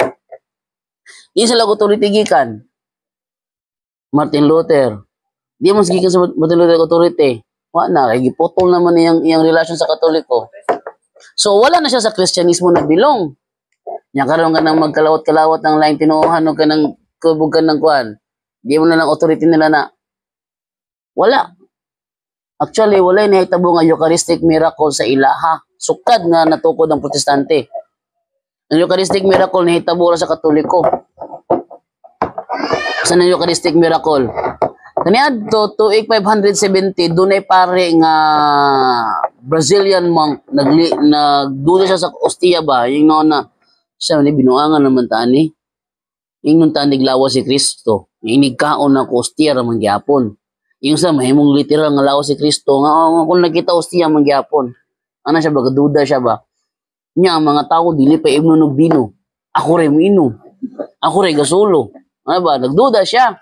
Di sila authority gikan. Martin Luther. Di man gikan sa Martin Luther authority. Wa na kay giputol naman iyang relasyon sa Katoliko. So wala na siya sa Kristyanismo na bilong. Nya karon ka nang magkalawat-kalawat ng lain tinuohan o ka nang kubugan ng kuan. Di mo na lang authority nila na. Wala. Actually, wala na hitabo nga Eucharistic miracle sa ilaha. Sukad nga natukod ang Protestante. Ang Eucharistic miracle na hitabo sa Katoliko. Saan ang Eucharistic miracle? Kaniadto, tuig 570, dunay pare nga Brazilian monk, nagduda siya sa Ostia ba? Yung na siya binuangan naman tani. Yung nung tani lawas si Kristo. Inigkaon na ko Ostia ra mangyapon. Yung sa mahimong literal nga lawas si Kristo nga kung nakita Ostia mangyapon. Ana siya ba duda siya ba? Nya ang mga tao dili pa imno og bino. Ako ray mo inom. Ako ray gasulo. Ano ba? Nagduda siya.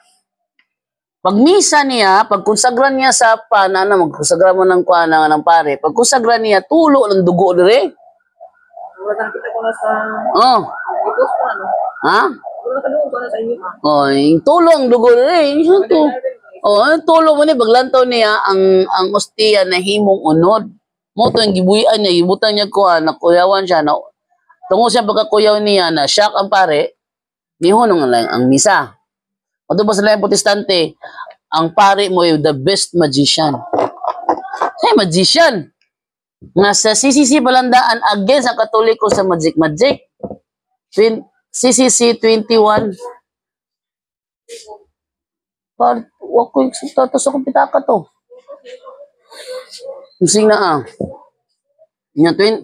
Pag misa niya, pag konsagra niya sa magkonsagra mo ng kuan ng pare. Pag konsagra niya tulo ng dugo dire. Kita ko na sa ito ko ano. Ha? Nakadungog ko na sa inyo. Yung tulo ang dugo dire. Ang tulo mo ni baglantaw niya ang Ostia na himong unod. Mo to yung gibuyan niya, gibutang niya kuha, nakuyawan siya, na, tungo siya pagkakuyaw niya na shock ang pare, nihunong lang ang misa. O ba sa laing protestante, ang pare mo yung the best magician. Hey, magician! Nga sa CCC Balandaan against ang Katoliko sa magic. CCC 21. Wako yung tatos akong pitaka to. Sing na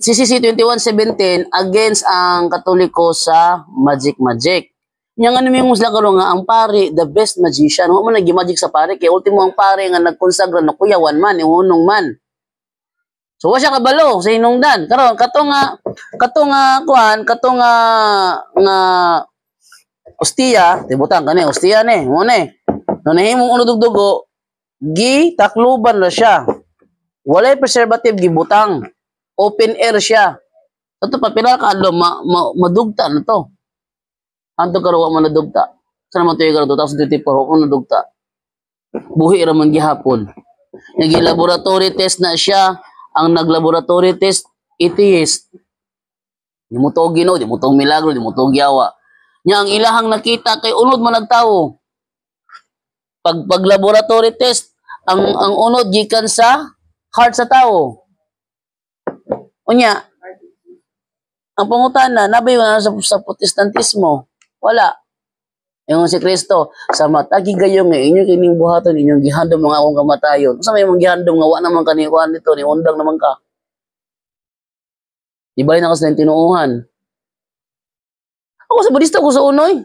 CCC 21:17 against ang Katoliko sa magic. Nya nga nimi musla karon nga ang pare the best magician. Wa man nagi-magic sa pare kay ultimo ang pare nga nagkonsagra na kuyawan man, ihunong man. So wa siya kabalo sa hinungdan. Karon kato nga ostiya, tibutan kani ostiya ni, mo ni. No nahimong uno dugdugo, gi takluban na siya. Walay preservative gibutang. Open air siya. Ito pa pila ka adlaw madugta na to. Anto karon wa man nadugta. Sa naman tuyo karon 2024 wa man nadugta. Buhi ra man gihapon. Nagi laboratory test na siya. Ang naglaboratory test atheist. Di mo to Ginoo, di mo to milagro, di mo to giyawa. Nya ang ilahang nakita kay unod man nagtawo. Pag laboratory test ang unod gikan sa heart sa tawo. Unya, ang pangutana, nabay na sa protestantismo. Wala. Yung si Kristo, sa matagi gayo nga inyo kining buhaton, inyong gihandom mga akong kamatayon. Sa may mong gihandom nga, wa naman kanikuhan nito, ni undang naman ka. Ibalik na kasi ng tinuuhan. Ako sa Budista ko sa unoy.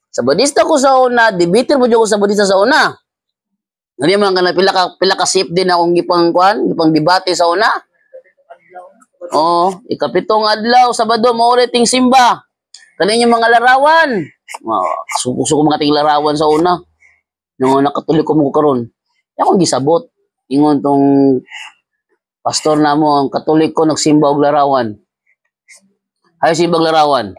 Sa Budista ko sa una, debater mo dyan ko sa Budista sa una. Hindi man ka na pila ka safe din akong gipang debate sa una. Ikapitong adlaw, Sabado, mauliting simba. Kanin yung mga larawan. Suko mga ting larawan sa una. Yung nakatuliko mo karon. Akong gisabot. Ingon tong pastor na mo, ang Katoliko nagsimba og larawan. Ay simba og larawan.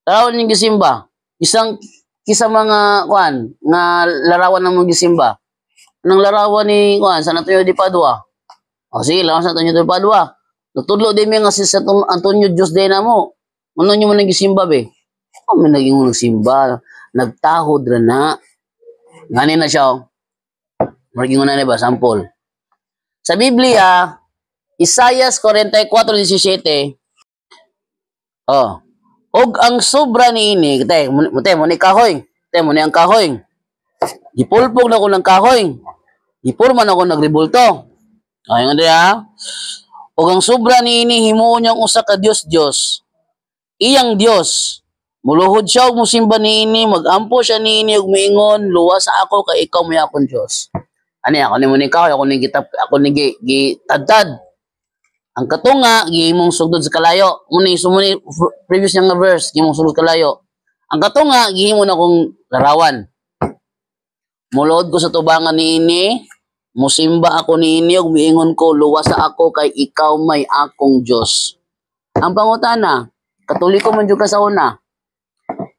Larawan yung gisimba. Kisa mga nga larawan na mong gisimba. Anong larawan ni San Antonio de Padua? Sige, larawan San Antonio de Padua. Natudlo din nga si Antonio Diyos din na mo. Ano nyo man nagisimba be? Kami naging nagsimba. Nagtahod ra na. Nganin na siya. Maraging na ba? Sample. Sa Biblia, Isaiah 44:17. Og ang sobra ni ini, mo ni kahoy. Mo ni ang kahoy. Gipulpog na ko ng kahoy. Gipurman ako nagribulto. Ayun nga o ang sobra ni ini himuon niyang usa ka Dios. Iyang Dios. Muluhod siya og musimba ni ini, magampo siya ni ini og miingon, luwas sa ako kay ikaw may akong Dios. Ani ako ni mo ni kahoy, ako ni gitadtad. Ang katunga gihimong sugdod sa kalayo. Muni previous nga verse gihimong sugdod kalayo. Ang katunga gihimo na akong larawan. Mulod ko sa tubangan ni ini, musimba ako ni ini, ug miingon ko, luwas sa ako kay ikaw may akong Diyos. Ang pangutana, Katoliko man jud ka sa una.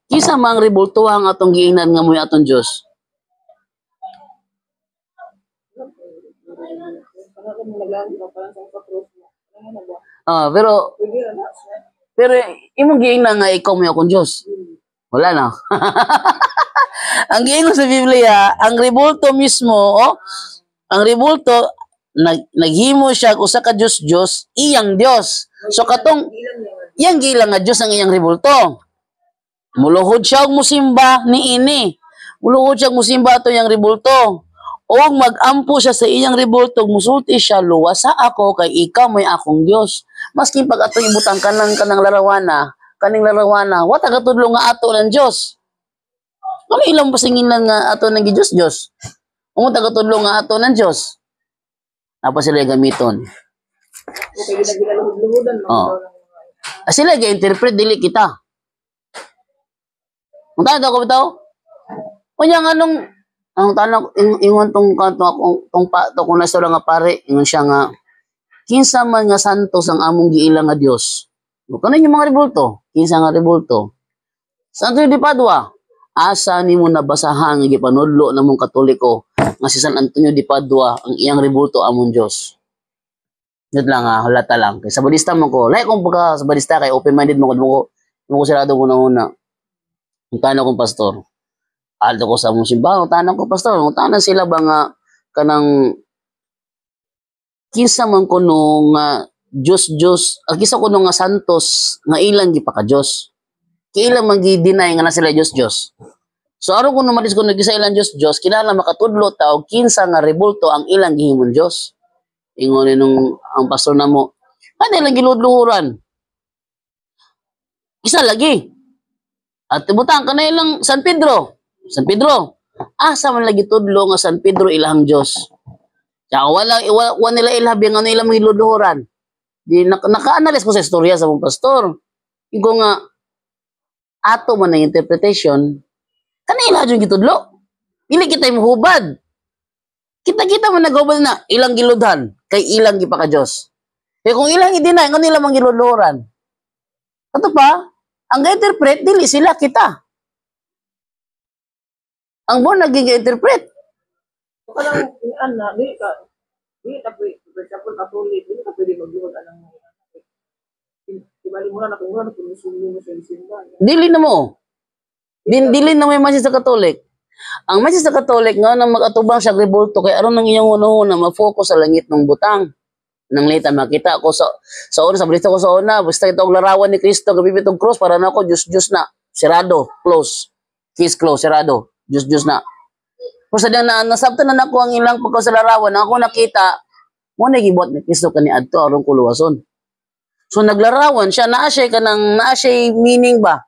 Kisa mang ribultuhang atong giingnan nga mo'y atong Diyos. Pero imong giingnan nga ikaw may akong Diyos. Wala na. Ang giingon sa Biblia, ang ribulto mismo, ang ribulto, naghimo siya usa ka Diyos, iyang Diyos. So katong, iyang gilang nga Diyos ang iyang ribulto. Muluhod siya og musimba ni ini. Muluhod siya og musimba ato iyang ribulto. O magampo siya sa iyang ribulto, musulti siya, luwas sa ako, kay ikaw may akong Diyos. Maski pag ato ibutang kanang larawana, wata katudlo nga ato ng Diyos. Ano ilang pasingin lang nga ato ng Diyos? Umunta katudlo nga ato ng Diyos. Apa sila gamiton? Okay, ginagilahud-luhudan. Sila ga-interpret, dili kita. Ang tanda ko bitaw? Kunya nga ang tanong, ingon tong kung nasa nga pare, ingon siya nga, kinsa man nga santos ang among giilang nga Dios. Kanon yung mga ribulto, kinsa nga ribulto. Santo di Padua, asa nimo nabasahan nga gipanudlo namong Katoliko nga si San Antonio de Padua ang iyang rebulto among Dios. Yun lang halata lang. Kay sa balista mo ko, like kung pagka sa balista kay open-minded mo ko sirado ko una. Ang tanong kong pastor, alto ko sa among simbahan, ang tanong ko pastor, ang tanong sila ba nga kanang kinsa man ko nung Diyos, kinsa ko nung nga santos nga ilang gipaka Diyos. Kailang man gi-deny nga na sila Diyos. So aron ko numadis ko nagisa ilang Diyos, kinahanglan makatudlo ta og kinsa nga rebulto ang ilang gihimon Diyos. Ingon nung ang pastor namo, ano lang giludluhuran. Isa lagi. At tibutang ka na ilang San Pedro. San Pedro. Asa man lagi tudlo nga San Pedro ilahang Diyos. Kaya wala nila ilhabi nga ilang giludluhuran. Di naka-analyze ko sa istorya sa mong pastor. Igo nga ato man ang interpretation kanila yung gitudlo. Dili kita hubad. Kita man nagubad na ilang giludhan kay ilang gipaka Diyos. Kaya kung ilang i-deny kanila mang giludluhuran. Ato pa, ang ga-interpret, dili sila kita. Ang born naging-interpret. So, kanang inaan na, di ka pwede, for example, Catholic, di ka pwede mag-iwan anang ibali mo na kung musulo mo sa simba. Dili na mo. Dili na may message sa Katolik. Ang message sa Katolik nga na mag-atubang siya rebulto kay aron nang iyang una ma-focus sa langit ng butang. Nang lita makita ko sa una sa balita ko sa una basta itong larawan ni Kristo gabibit og cross para nako Diyos na sirado close case close sirado Diyos na pero sa na nasabtan na nako ang ilang pagka sa larawan ako nakita mo na gibot ni Kristo kaniadto aron kuluwason so naglarawan siya naa siya meaning ba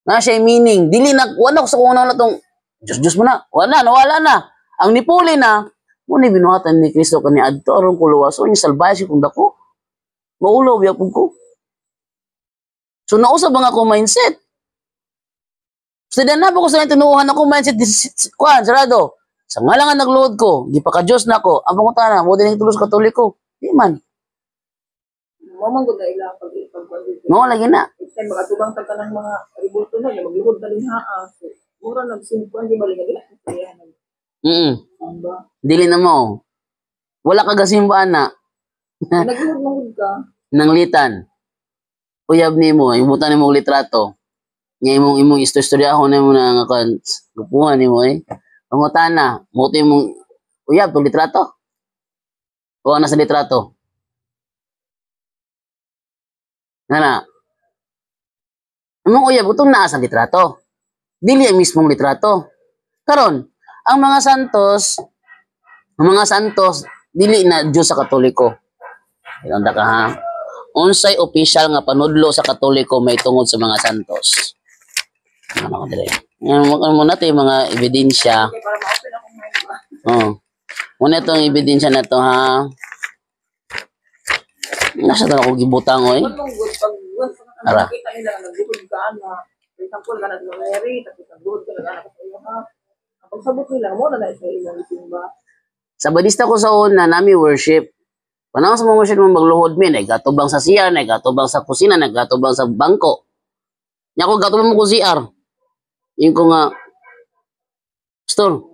naa siya meaning dili na wala ko sa una na tong Diyos mo na nawala na ang nipuli na muna binuhatan ni Kristo kani adto aron kuluwason yung salbay kung dako maulaw biya ko so nausab nga ako mindset so dan na ko sa tinuuhan ako mindset kuan sarado sa ngalan nga nagluhod ko gipaka Dios nako ang pangutana mo dinhi tulos Katoliko di man Mamang gud na ilang pag mo lagi na kay magatubang tag kanang mga rebulto na magluhod na din haa so mura nagsimpuan di bali nga Amba. Dili na mo. Wala ka gasimbaan na. Nagluhod ka. Nanglitan. Uyab nimo, imutan nimo og litrato. Nga imong istoryahon nimo na nga kan gupuhan nimo Pangutana, mo imong uyab tong litrato. O ana sa litrato. Nana. Imong uyab utong naa sa litrato. Dili ang mismong litrato. Karon, ang mga santos dili na Diyos sa Katoliko. Ilanda ka ha. Unsay official nga panudlo sa Katoliko may tungod sa mga santos. Ano ko dire? Yan mo natin mga ebidensya. Okay, para ma-open ako ngayon ba? Oh. Muna itong ebidensya na to ha. Nasa ko gibutang oy. Good pag Ara. nakita nila na nagluhod ka na. For example, ka nag-Mary, tapos nagluhod ka na sa iyo ha. Ang sabot nila mo na sa ilang simba. Sa badista ko sa una, nami worship. Panahon sa mga worship mo magluhod mi, naggatubang sa CR, naggatubang sa kusina, naggatubang sa bangko. Nya ko gatubang mo ko CR. Yung ko nga, Pastor,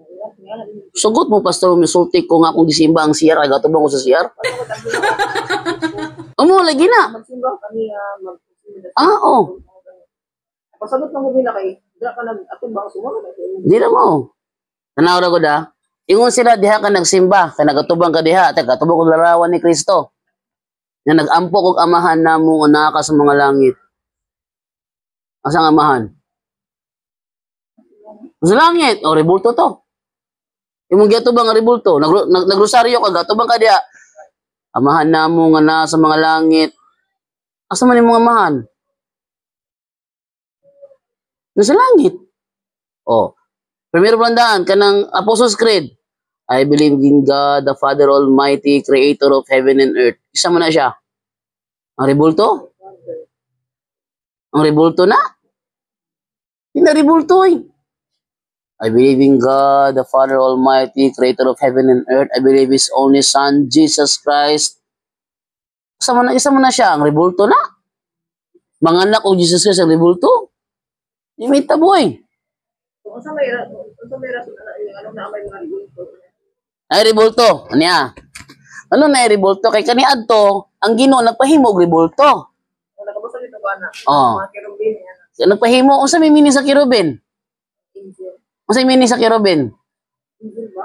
sugot mo Pastor, misulti ko nga kung gisimba ang CR, naggatubang ko sa CR. Amo, lagi na. Magsimba kami Oo. Pasabot na mo nila kay dira ka nag-atubang sumunod na Di na mo. Tanaw ra ko da. Ingon sila diha ka nagsimba, kay nagatubang ka diha, at nagatubang ko larawan ni Kristo. Na nag-ampo kog amahan namo nga naa ka sa mga langit. Asa ang amahan? Sa langit, o rebulto to. Imong giatubang nga rebulto, nagrosaryo ka, gatubang ka diha. Amahan namo nga naa sa mga langit. Asa man imong amahan? Nasa langit. Oh. Primero pandaan kanang Apostles' Creed. I believe in God, the Father Almighty, Creator of heaven and earth. Isa mo na siya. Ang rebulto? Ang rebulto na? Hindi na rebulto eh. I believe in God, the Father Almighty, Creator of heaven and earth. I believe His only Son, Jesus Christ. Isa mo na siya. Ang rebulto na? Manganak o Jesus Christ ang rebulto? Hindi may taboy. Kung sa may Kung sa may rason, ano na may mga rebulto. Ay ribulto. Anya? Ano na ribulto kay kaniad to? Ang Ginoo nagpahimo og ribulto. Kung nakabasa dito ba na? Oh. Mga kerubin, yan. Nagpahimo unsa may meaning sa kirubin? Angel. Unsa may meaning sa kirubin? Angel ba?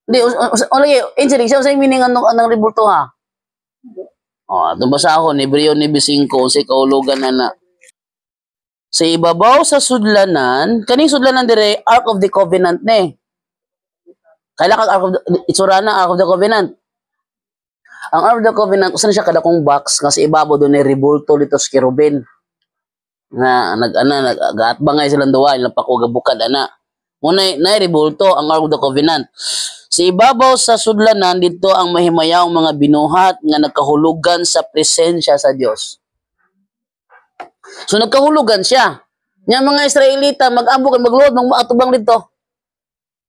Hindi, lagi, angel, siya unsa may meaning anong ribulto ha? Oh, ato basa ako ni Hebreo 9:5 unsay kahulugan na. Sa ibabaw sa sudlanan, kaning sudlanan dire Ark of the Covenant ne. Kaila kag Ark of the itsura na Ark of the Covenant. Ang Ark of the Covenant usa siya kada kong box nga sa ibabaw do ni ribulto dito sa kerubin. Nga nag-atbangay silang duwa ilang pakugabukad ana. Muna na ribulto ang Ark of the Covenant. Sa ibabaw sa sudlanan dito ang mahimayawng mga binuhat nga nagkahulugan sa presensya sa Dios. So nagkahulugan siya. Nya mga Israelita mag-ambog magluhod mag-atubang dito.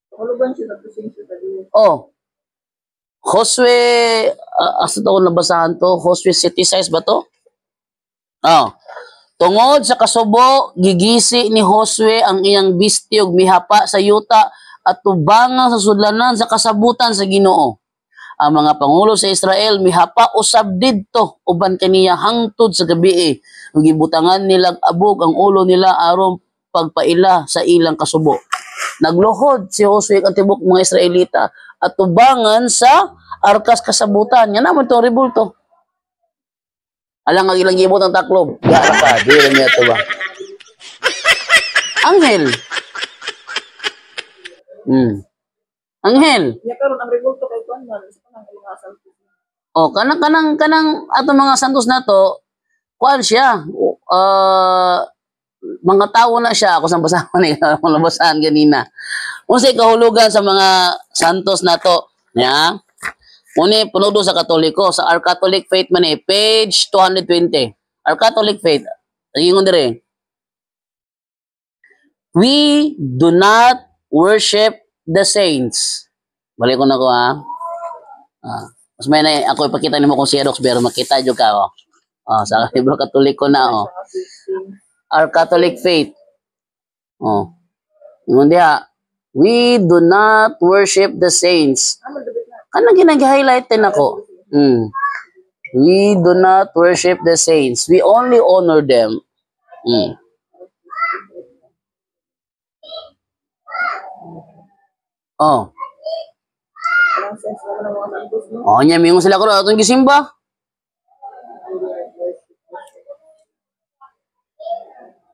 Kahulugan siya sa presensya sa Diyos. Oh. Josue asa to nabasahan to? Josue 7:6 ba to? Oh. Tungod sa kasubo, gigisi ni Josue ang iyang bisti ug mihapa sa yuta at tubangan sa sudlanan sa kasabutan sa Ginoo. Ang mga pangulo sa Israel mihapa usab didto uban kaniya hangtod sa gabi. Ug gibutangan nila abog ang ulo nila aron pagpaila sa ilang kasubo. Nagluhod si Josue ang tibok mga Israelita at tubangan sa arkas kasabutan. Yan naman itong ribulto. Alang ang ilang gibot ang taklob. Gara pa, di rin niya ito ba? Anghel. Anghel. Niya karon ang rebulto kay Juan man, isa pa nang ilingasan. O, kanang ato mga santos na to, kuan siya. Mga tao na siya. Ako sa basahan eh. Mga basahan ganina. Unsay kahulugan sa mga santos na to. Nya? Muni, punudo sa Katoliko. Sa Our Catholic Faith man eh. Page 220. Our Catholic Faith. Ingon dire. We do not worship the saints. Balik ko na ko ha. Mas may na ako ipakita nimo kung Xerox pero makita jud ka oh. Sa libro Katoliko na oh. Our Catholic Faith. Oh. Ingon diha. We do not worship the saints. Kanang ginag-highlight din ako. We do not worship the saints. We only honor them. Oh. Ang sense naman ng mga santos, no? Oh, nya mingon sila ko atong gisimba.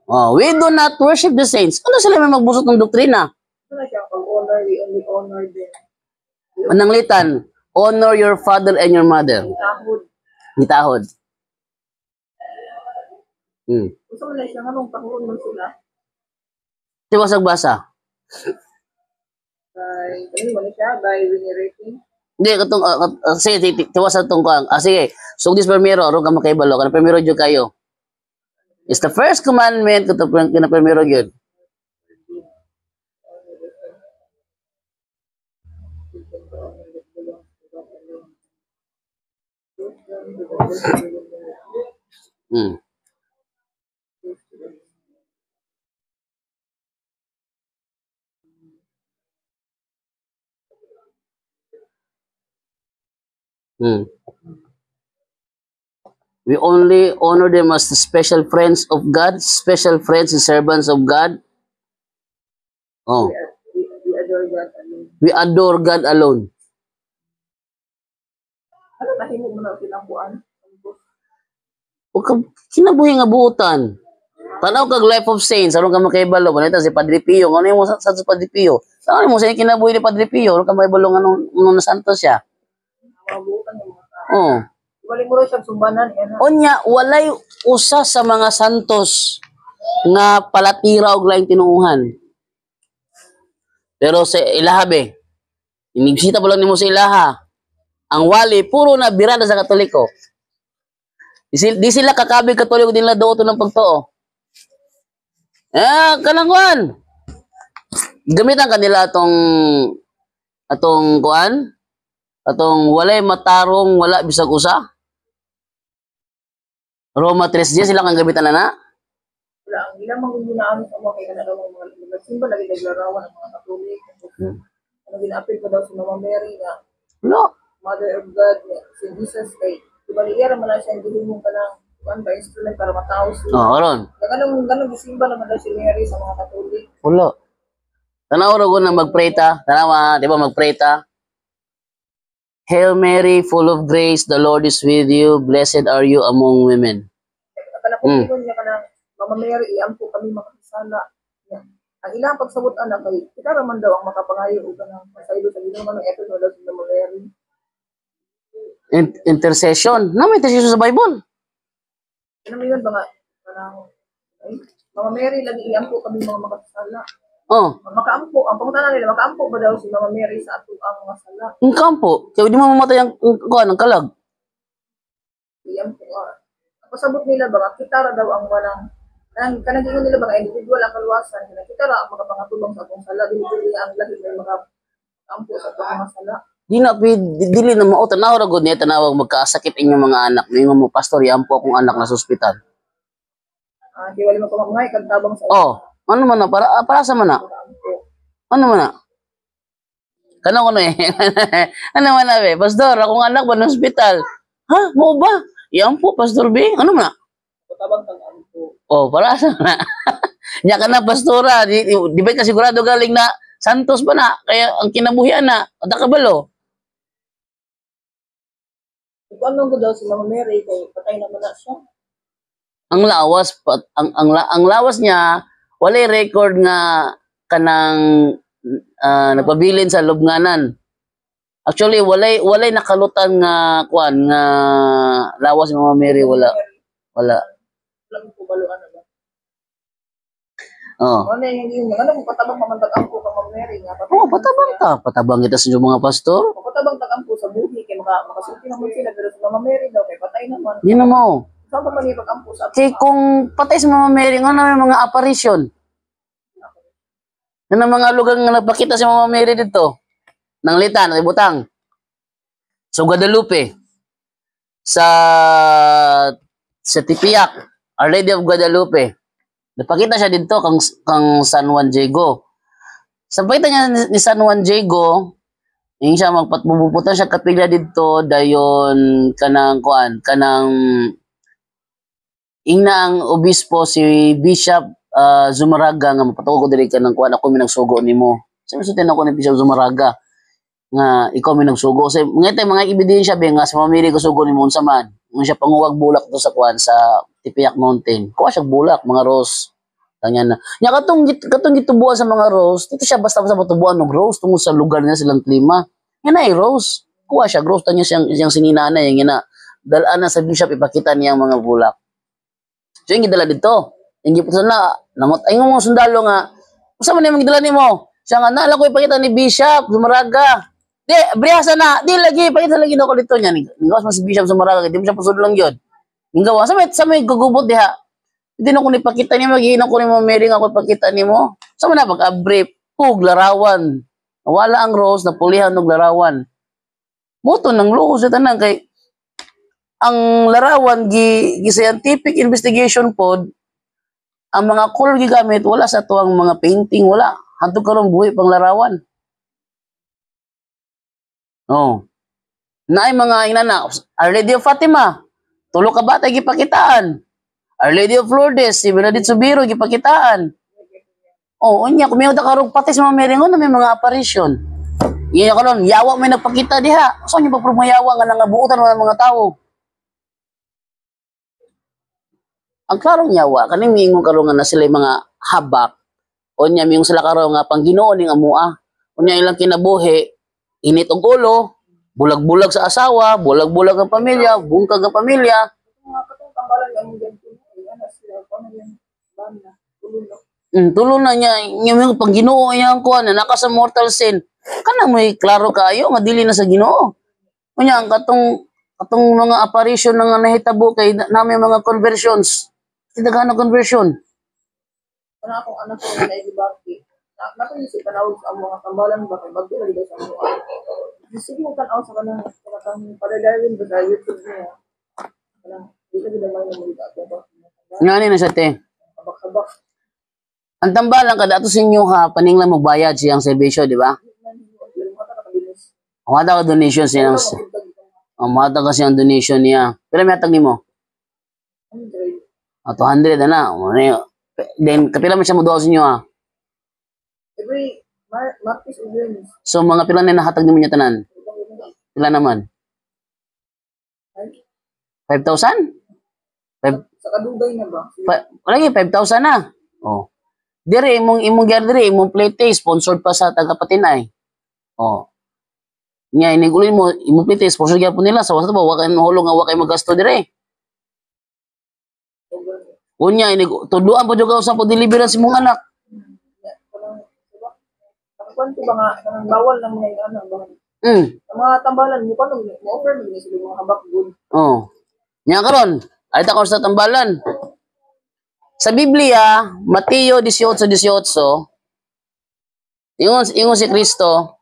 Oh, we do not worship the saints. Ano sila may magbusot ng doktrina? Ano siya, pag-honor, we only honor them. Pananglitan, honor your father and your mother. Tahod. Gitahod. Gusto mo na siya, anong tahod man sila? Tiwasag basa. Ano mo siya, by venerating. Hindi, katong, sige, tiwasag tong kuang. Sige, so this primero, ro ka makaibalo, kana primero jud kayo. It's the first commandment, kana primero jud. We only honor them as the special friends of God, special friends and servants of God. Oh, We adore God. we adore God alone. Ano nahimo mo na silang buwan? Huwag ka kinabuhi nga buutan. Tanaw kag Life of Saints, aron ka makaibalo. Ganito si Padre Pio. Ano mo sa Padre Pio? Ano mo sa kinabuhi ni Padre Pio? Aron ka makaibalo nga nung nasantos siya. Mga buwan ng mga tao. Oh. Ibalik mo rin siya sumbanan. Unya, walay usa sa mga santos nga palatira og laing tinuuhan. Pero sa ilahabe, inigsita pa lang nimo sa ilaha. Ang wali, puro na birada sa Katoliko. Di sila kakabig Katoliko din nila doon ng pagtoo. Kanangwan. Gamitan kanila atong kuan, atong walay matarong, wala bisag usa. Roma 3:10 sila kang gamitan na. Wala wala ang ilang mga ginaan sa mga kaya na daw mga nagsimba lagi naglarawan ng mga Katolik. Ano ginapil ko daw si Mama Mary na Wala. Mother of God, si Jesus kay ibaliya naman na siya hindi mo ka ng one by instrument para matao siya. Aron. Ganun gisimba naman daw si Mary sa mga Katolik. Wala. Tanaw ra ko na mag-pray ta. Tanawa, di ba mag-pray ta? Hail Mary, full of grace, the Lord is with you. Blessed are you among women. Kana po niya kanang Mama Mary, iampo kami makasala. Ang ilang pagsabot anak kay kita raman daw ang makapangayo ug kanang pasaylo sa Ginoo man eto daw si Mama Mary. Intercession. Na may intercession sa Bible. Ano mo yun ba nga kanang ay Mama Mary lagi iampo kami mga makasala. Oh, Makaampo, ang pangutana nila, makaampo ba daw si Mama Mary sa ato ang mga sala? ang kampo. Kaya di mo mamatay ang kuan ang kalag. Iampo. Pasabot nila ba nga, kita ra daw ang walang kanang nila ba nga individual ang kaluwasan, kanang kita ra ang makapangatulong sa atong sala, dili ang lahi may makaampo sa atong mga sala. Di na dili na mao tanaw ra gud niya tanawag magkasakit inyong mga anak. Mingon mo pastor yampo akong anak na sa ospital. Di wala mo pamangay kagtabang sa Oh, ano man na para sa man na? makaampo. Ano man na? Kano ko na eh. Ano man na be? Pastor, akong anak ba ng ospital? Ha? Mo ba? Yampo, Pastor B? Ano man na? Katabang kag-ampo. Oh, para sa na. Nya ka na pastora, di ba ka sigurado galing na Santos pa na, kaya ang kinabuhian na, ada kabalo. Kung ano ko daw si Mama Mary, kay patay naman na siya. Ang lawas ang lawas niya walay record nga kanang nagpabilin sa lubnganan. Actually walay nakalutan nga kuan nga lawas ni Mama Mary wala. Alam ko baluan na ba? Oh. Ano yung ano kung patabang mamantag-ampo ka Mama Mary nga. Oh, patabang ta. Patabang kita sa inyong mga pastor. Kung patabang tag-ampo sa buhi, kay makasulti naman sila, pero sa Mama Mary daw, kay patay naman. Di na mo. Saan pa man ipag-ampo sa Kay kung patay si Mama Mary, nga na may mga apparition. Yan ang mga lugar nga nagpakita si Mama Mary dito. Nang litan, ay butang. Sa Guadalupe. Sa Tipiak. Our Lady of Guadalupe. Nagpakita siya dito kang San Juan Diego. Sa pakita niya ni San Juan Diego, yung siya magpatbubuputan siya kapilya dito dayon kanang ang obispo si Bishop Zumaraga nga mapatuko ko diri kanang kuan ako minagsugo nimo. Sabi sa tinako ni Bishop Zumaraga nga ikaw minagsugo. Sa mga ebidensya ba nga sa mamili ko sugo nimo unsa man. Nga siya panguwag bulak to sa kuan sa Tipiak Mountain. Kuha siya bulak mga rose. Tanya na. Nya katong gitubuan sa mga rose, dito siya basta matubuan og rose tungod sa lugar niya silang klima. Yan ay rose. Kuha siya rose tanya siyang sininana yang ina. Dalaan na sa bishop ipakita niya ang mga bulak. So yung gidala dito. Yung gipusan na namot ay mga sundalo nga. Usa man yung gidala nimo? Siya nga naala ko ipakita ni Bishop Zumaraga. Di brihasa na. Di lagi ipakita lagi nako dito nya. Ngawas man si Bishop Zumaraga, di mo siya pusod lang gyud. Ngawa sa may gugubot diha. Hindi na ko nipakita niya, maghihinan ko ni Mama Mary nga ako ipakita ni mo. Sa man na pag-abrief, larawan. Wala ang rose, napulihan ng larawan. Moto ng luho sa tanan kay ang larawan gi scientific investigation pod ang mga color gigamit wala sa tuwang mga painting wala hantud karon buhi pang larawan. Oh. Naay mga inana Our Lady of Fatima tulo ka bata gipakitaan. Our Lady of Lourdes si Bernadette Subiro gipakitaan. Oh, unya kumiuda karong pati sa mga merengon na may mga apparition. Iya karon yawa may nagpakita diha. Saan yung pagprumayawa nga nangabuutan ng mga tao? Ang klarong yawa kaning miingon karon nga na sila mga habak. Unya miyong sila karon nga pangginoo ning amua. Unya ilang kinabuhi init og ulo, bulag-bulag sa asawa, bulag-bulag ang pamilya, bungkag ang pamilya. mga katong tambalan yung ganito. Ano sila, ano yung banda, tulunok. Tulo na niya yung pangginoo yang kuan na naka sa mortal sin. Kana mo klaro kayo nga dili na sa Ginoo. Unya ang katong mga apparition nga nahitabo kay nami mga conversions. Tidaghan conversion. Kana akong anak ko na ibibaki. Napanisip ka na sa mga tambalan ba kay bagyo na sa mga. Isip mo kan sa kanang padagawin ba sa YouTube niya. Kanang di ka naman yung mga ako ba. Ngani na sa te. habak-habak. Ang tambalan kada ato sa inyo ha, paninglan mo bayad siyang serbisyo, di ba? Ang mata ka donation siyang, ang mata ka siyang donation niya. Pero may hatag nimo? 200 na. Then, kapila man siya mo doon sa inyo ha? Every Martis o Viernes. So, mga pila na nahatag nimo niya tanan? Pila naman? 5,000? Sa kadugay na ba? Wala nga, 5,000 na. Oh. Dire, imong gyud dire, imong plate sponsored pa sa taga-Patinay. Oh. Nga, inigulin mo, imong plate sponsored gyud po nila. Sa wasa ba, wakay mahulong nga wakay magasto dire. Unya, tuduan po juga usap po deliveran si mong anak. Kuan ko ba nga kanang bawal lang mga ano ba? Ang mga tambalan mo paano mo offer mo sila mga habak good. Oh. Nya karon, ay ta ko sa tambalan. Sa Biblia, Mateo 18:18, ingon si Kristo,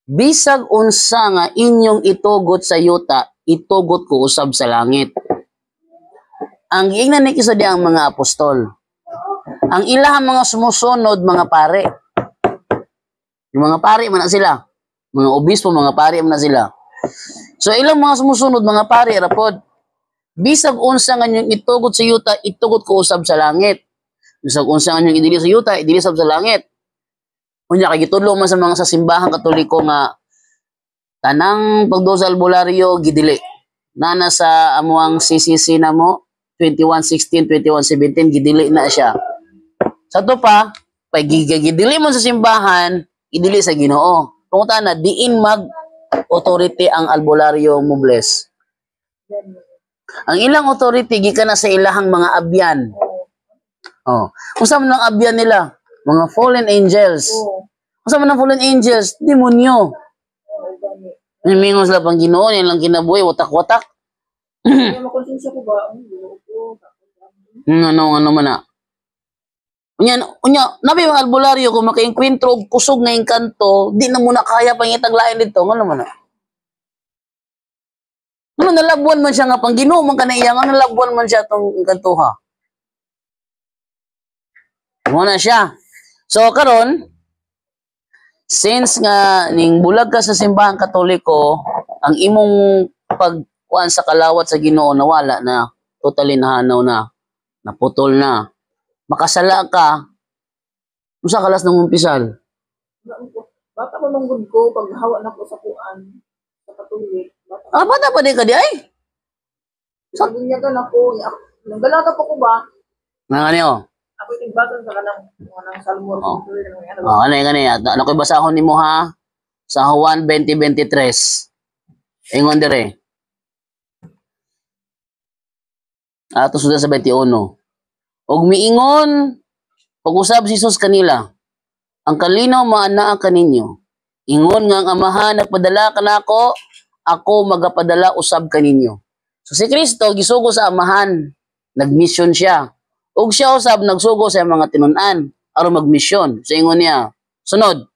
bisag unsa nga inyong itugot sa yuta, itugot ko usab sa langit. Ang giingnan ni Kristo di ang mga apostol. Ang ilahang mga sumusunod mga pare. Yung mga pare man na sila. Mga obispo, mga pare man na sila. So ilang mga sumusunod mga pare rapod. Bisag unsa nga inyong itugot sa yuta, itugot ko usab sa langit. Bisag unsa nga inyong idili sa yuta, idili usab sa langit. Unya kay gitudlo man sa mga sa simbahang Katoliko nga tanang pagduo sa albularyo gidili. Nana sa amuang CCC na mo 21:16, 21:17 gidili na siya. Sa to pa, pag gidili mo sa simbahan, idili sa Ginoo. Punta na diin mag authority ang albularyo mo bless. Ang ilang authority gikan na sa ilahang mga abyan. Oh, unsa man ang abyan nila? Mga fallen angels. Unsa man ang fallen angels? Demonyo. Mingon sila pang Ginoo, yan lang kinabuhi watak-watak. Kaya makonsensya ko ba ang Ginoo ko. Ano man na. Unya, nabi mga albularyo kung makainkwentro og kusog nga engkanto, di na muna kaya pangitaglain dito, ngano man na. Ano nalabuan man siya nga pang Ginoo man kanaiya, nga nalabuan man siya tong engkantoha. Muna siya. So karon, since nga ning bulag ka sa simbahang Katoliko, ang imong pagkuan sa kalawat sa Ginoo nawala na, totally nahanaw na, naputol na. Makasala ka, usa kalas nang umpisal. Bata ko manggod ko pag hawa na ko sa kuan sa Katolik. Bata pa di ka di ay? Sabinyagan ako, nagdalaga po ko ba? Nga niyo. Ako tigbasan sa kanang salmo. Ano ko'y basahon nimo ha? Sa Juan 20:23. Ingon dire. Ato suda sa 21. Og miingon, pag-usab si Jesus kanila, ang kalinaw maanaa kaninyo. Ingon nga ang Amahan nagpadala kanako, ako magapadala usab kaninyo. So si Kristo gisugo sa Amahan, nagmisyon siya. Ug siya usab nagsugo sa mga tinun-an aron magmisyon. So ingon niya, sunod.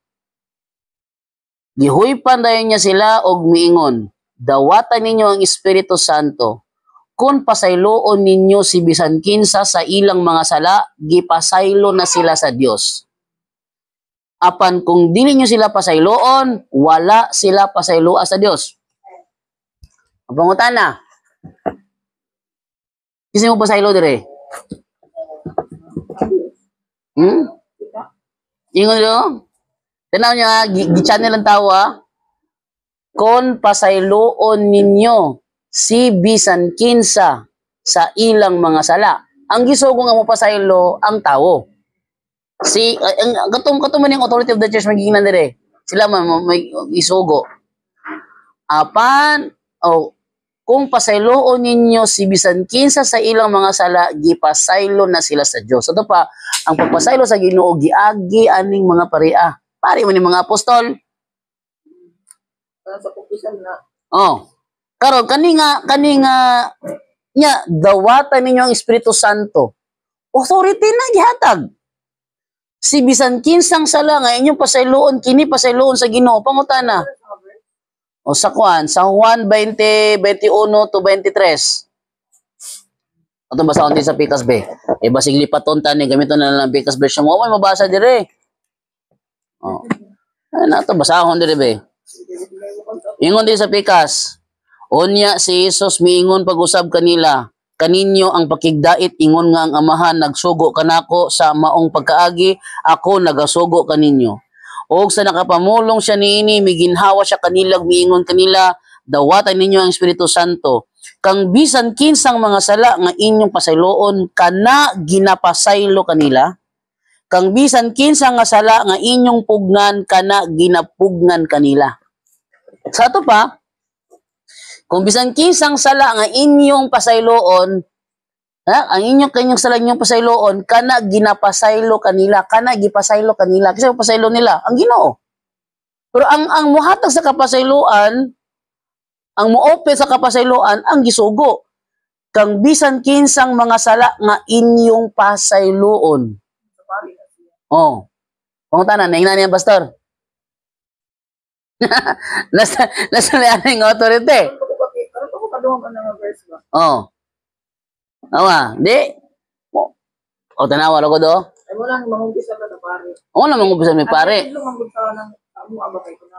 Gihuypan dayon niya sila og miingon, dawatan ninyo ang Espiritu Santo. Kung pasayloon ninyo si bisan kinsa sa ilang mga sala, gipasaylo na sila sa Dios. Apan kung dili nyo sila pasayloon, wala sila pasayloa sa Dios. Ang pangutana, kasi mo pasaylo dire? Ingon nyo? Tanaw nyo ha, gi-channel ang tawa. Kung pasayloon ninyo si bisan kinsa sa ilang mga sala. Ang gisugo nga mo pasaylo ang tawo. Si katong man yung authority of the church magiging dire. Sila man may isugo. Apan kung pasayloon ninyo si bisan kinsa sa ilang mga sala, gipasaylo na sila sa Dios. Ito pa, ang pagpasaylo sa Ginoo giagi aning mga paria. Pari man ni mga apostol. Sa kupisan na. Karon kani nga nya dawatan ninyo ang Espiritu Santo. Authority na gihatag. Si bisan kinsang sala nga inyong pasayloon kini pasayloon sa Ginoo pangutana. O sa kuan sa Juan 20:21 to 23. Ato basahon din sa pikas be. E basig lipaton tani gamiton na lang ang pikas version mo. May mabasa dire. Oh. Ay nato basahon dire be. Ingon din sa pikas. Unya si Jesus miingon pag-usab kanila. Kaninyo ang pakigdait ingon nga ang amahan nagsugo kanako sa maong pagkaagi ako nagasugo kaninyo. Og sa nakapamulong siya niini miginhawa siya kanila miingon kanila dawatan ninyo ang Espiritu Santo. Kang bisan kinsang mga sala nga inyong pasayloon kana ginapasaylo kanila. Kang bisan kinsang nga sala nga inyong pugnan kana ginapugnan kanila. Sa ato pa, kung bisan kinsang sala nga inyong pasayloon, ang kanyang sala inyong pasayloon kana ginapasaylo kanila, kana gipasaylo kanila. Kasi pasaylo nila ang Ginoo. Pero ang muhatag sa kapasayloan, ang muopen sa kapasayloan ang gisugo. Kang bisan kinsang mga sala nga inyong pasayloon. Oh. Pangutanan, naingnan niya, pastor. nasa may authority. Karon ko kadungog ang mga verse ba. Oh. Awa, di. O tanawa ko do. Ay mo lang mangumpisa ka na pare. O na mangumpisa may pare. Ano lang mangumpisa ng amo abakay ko na.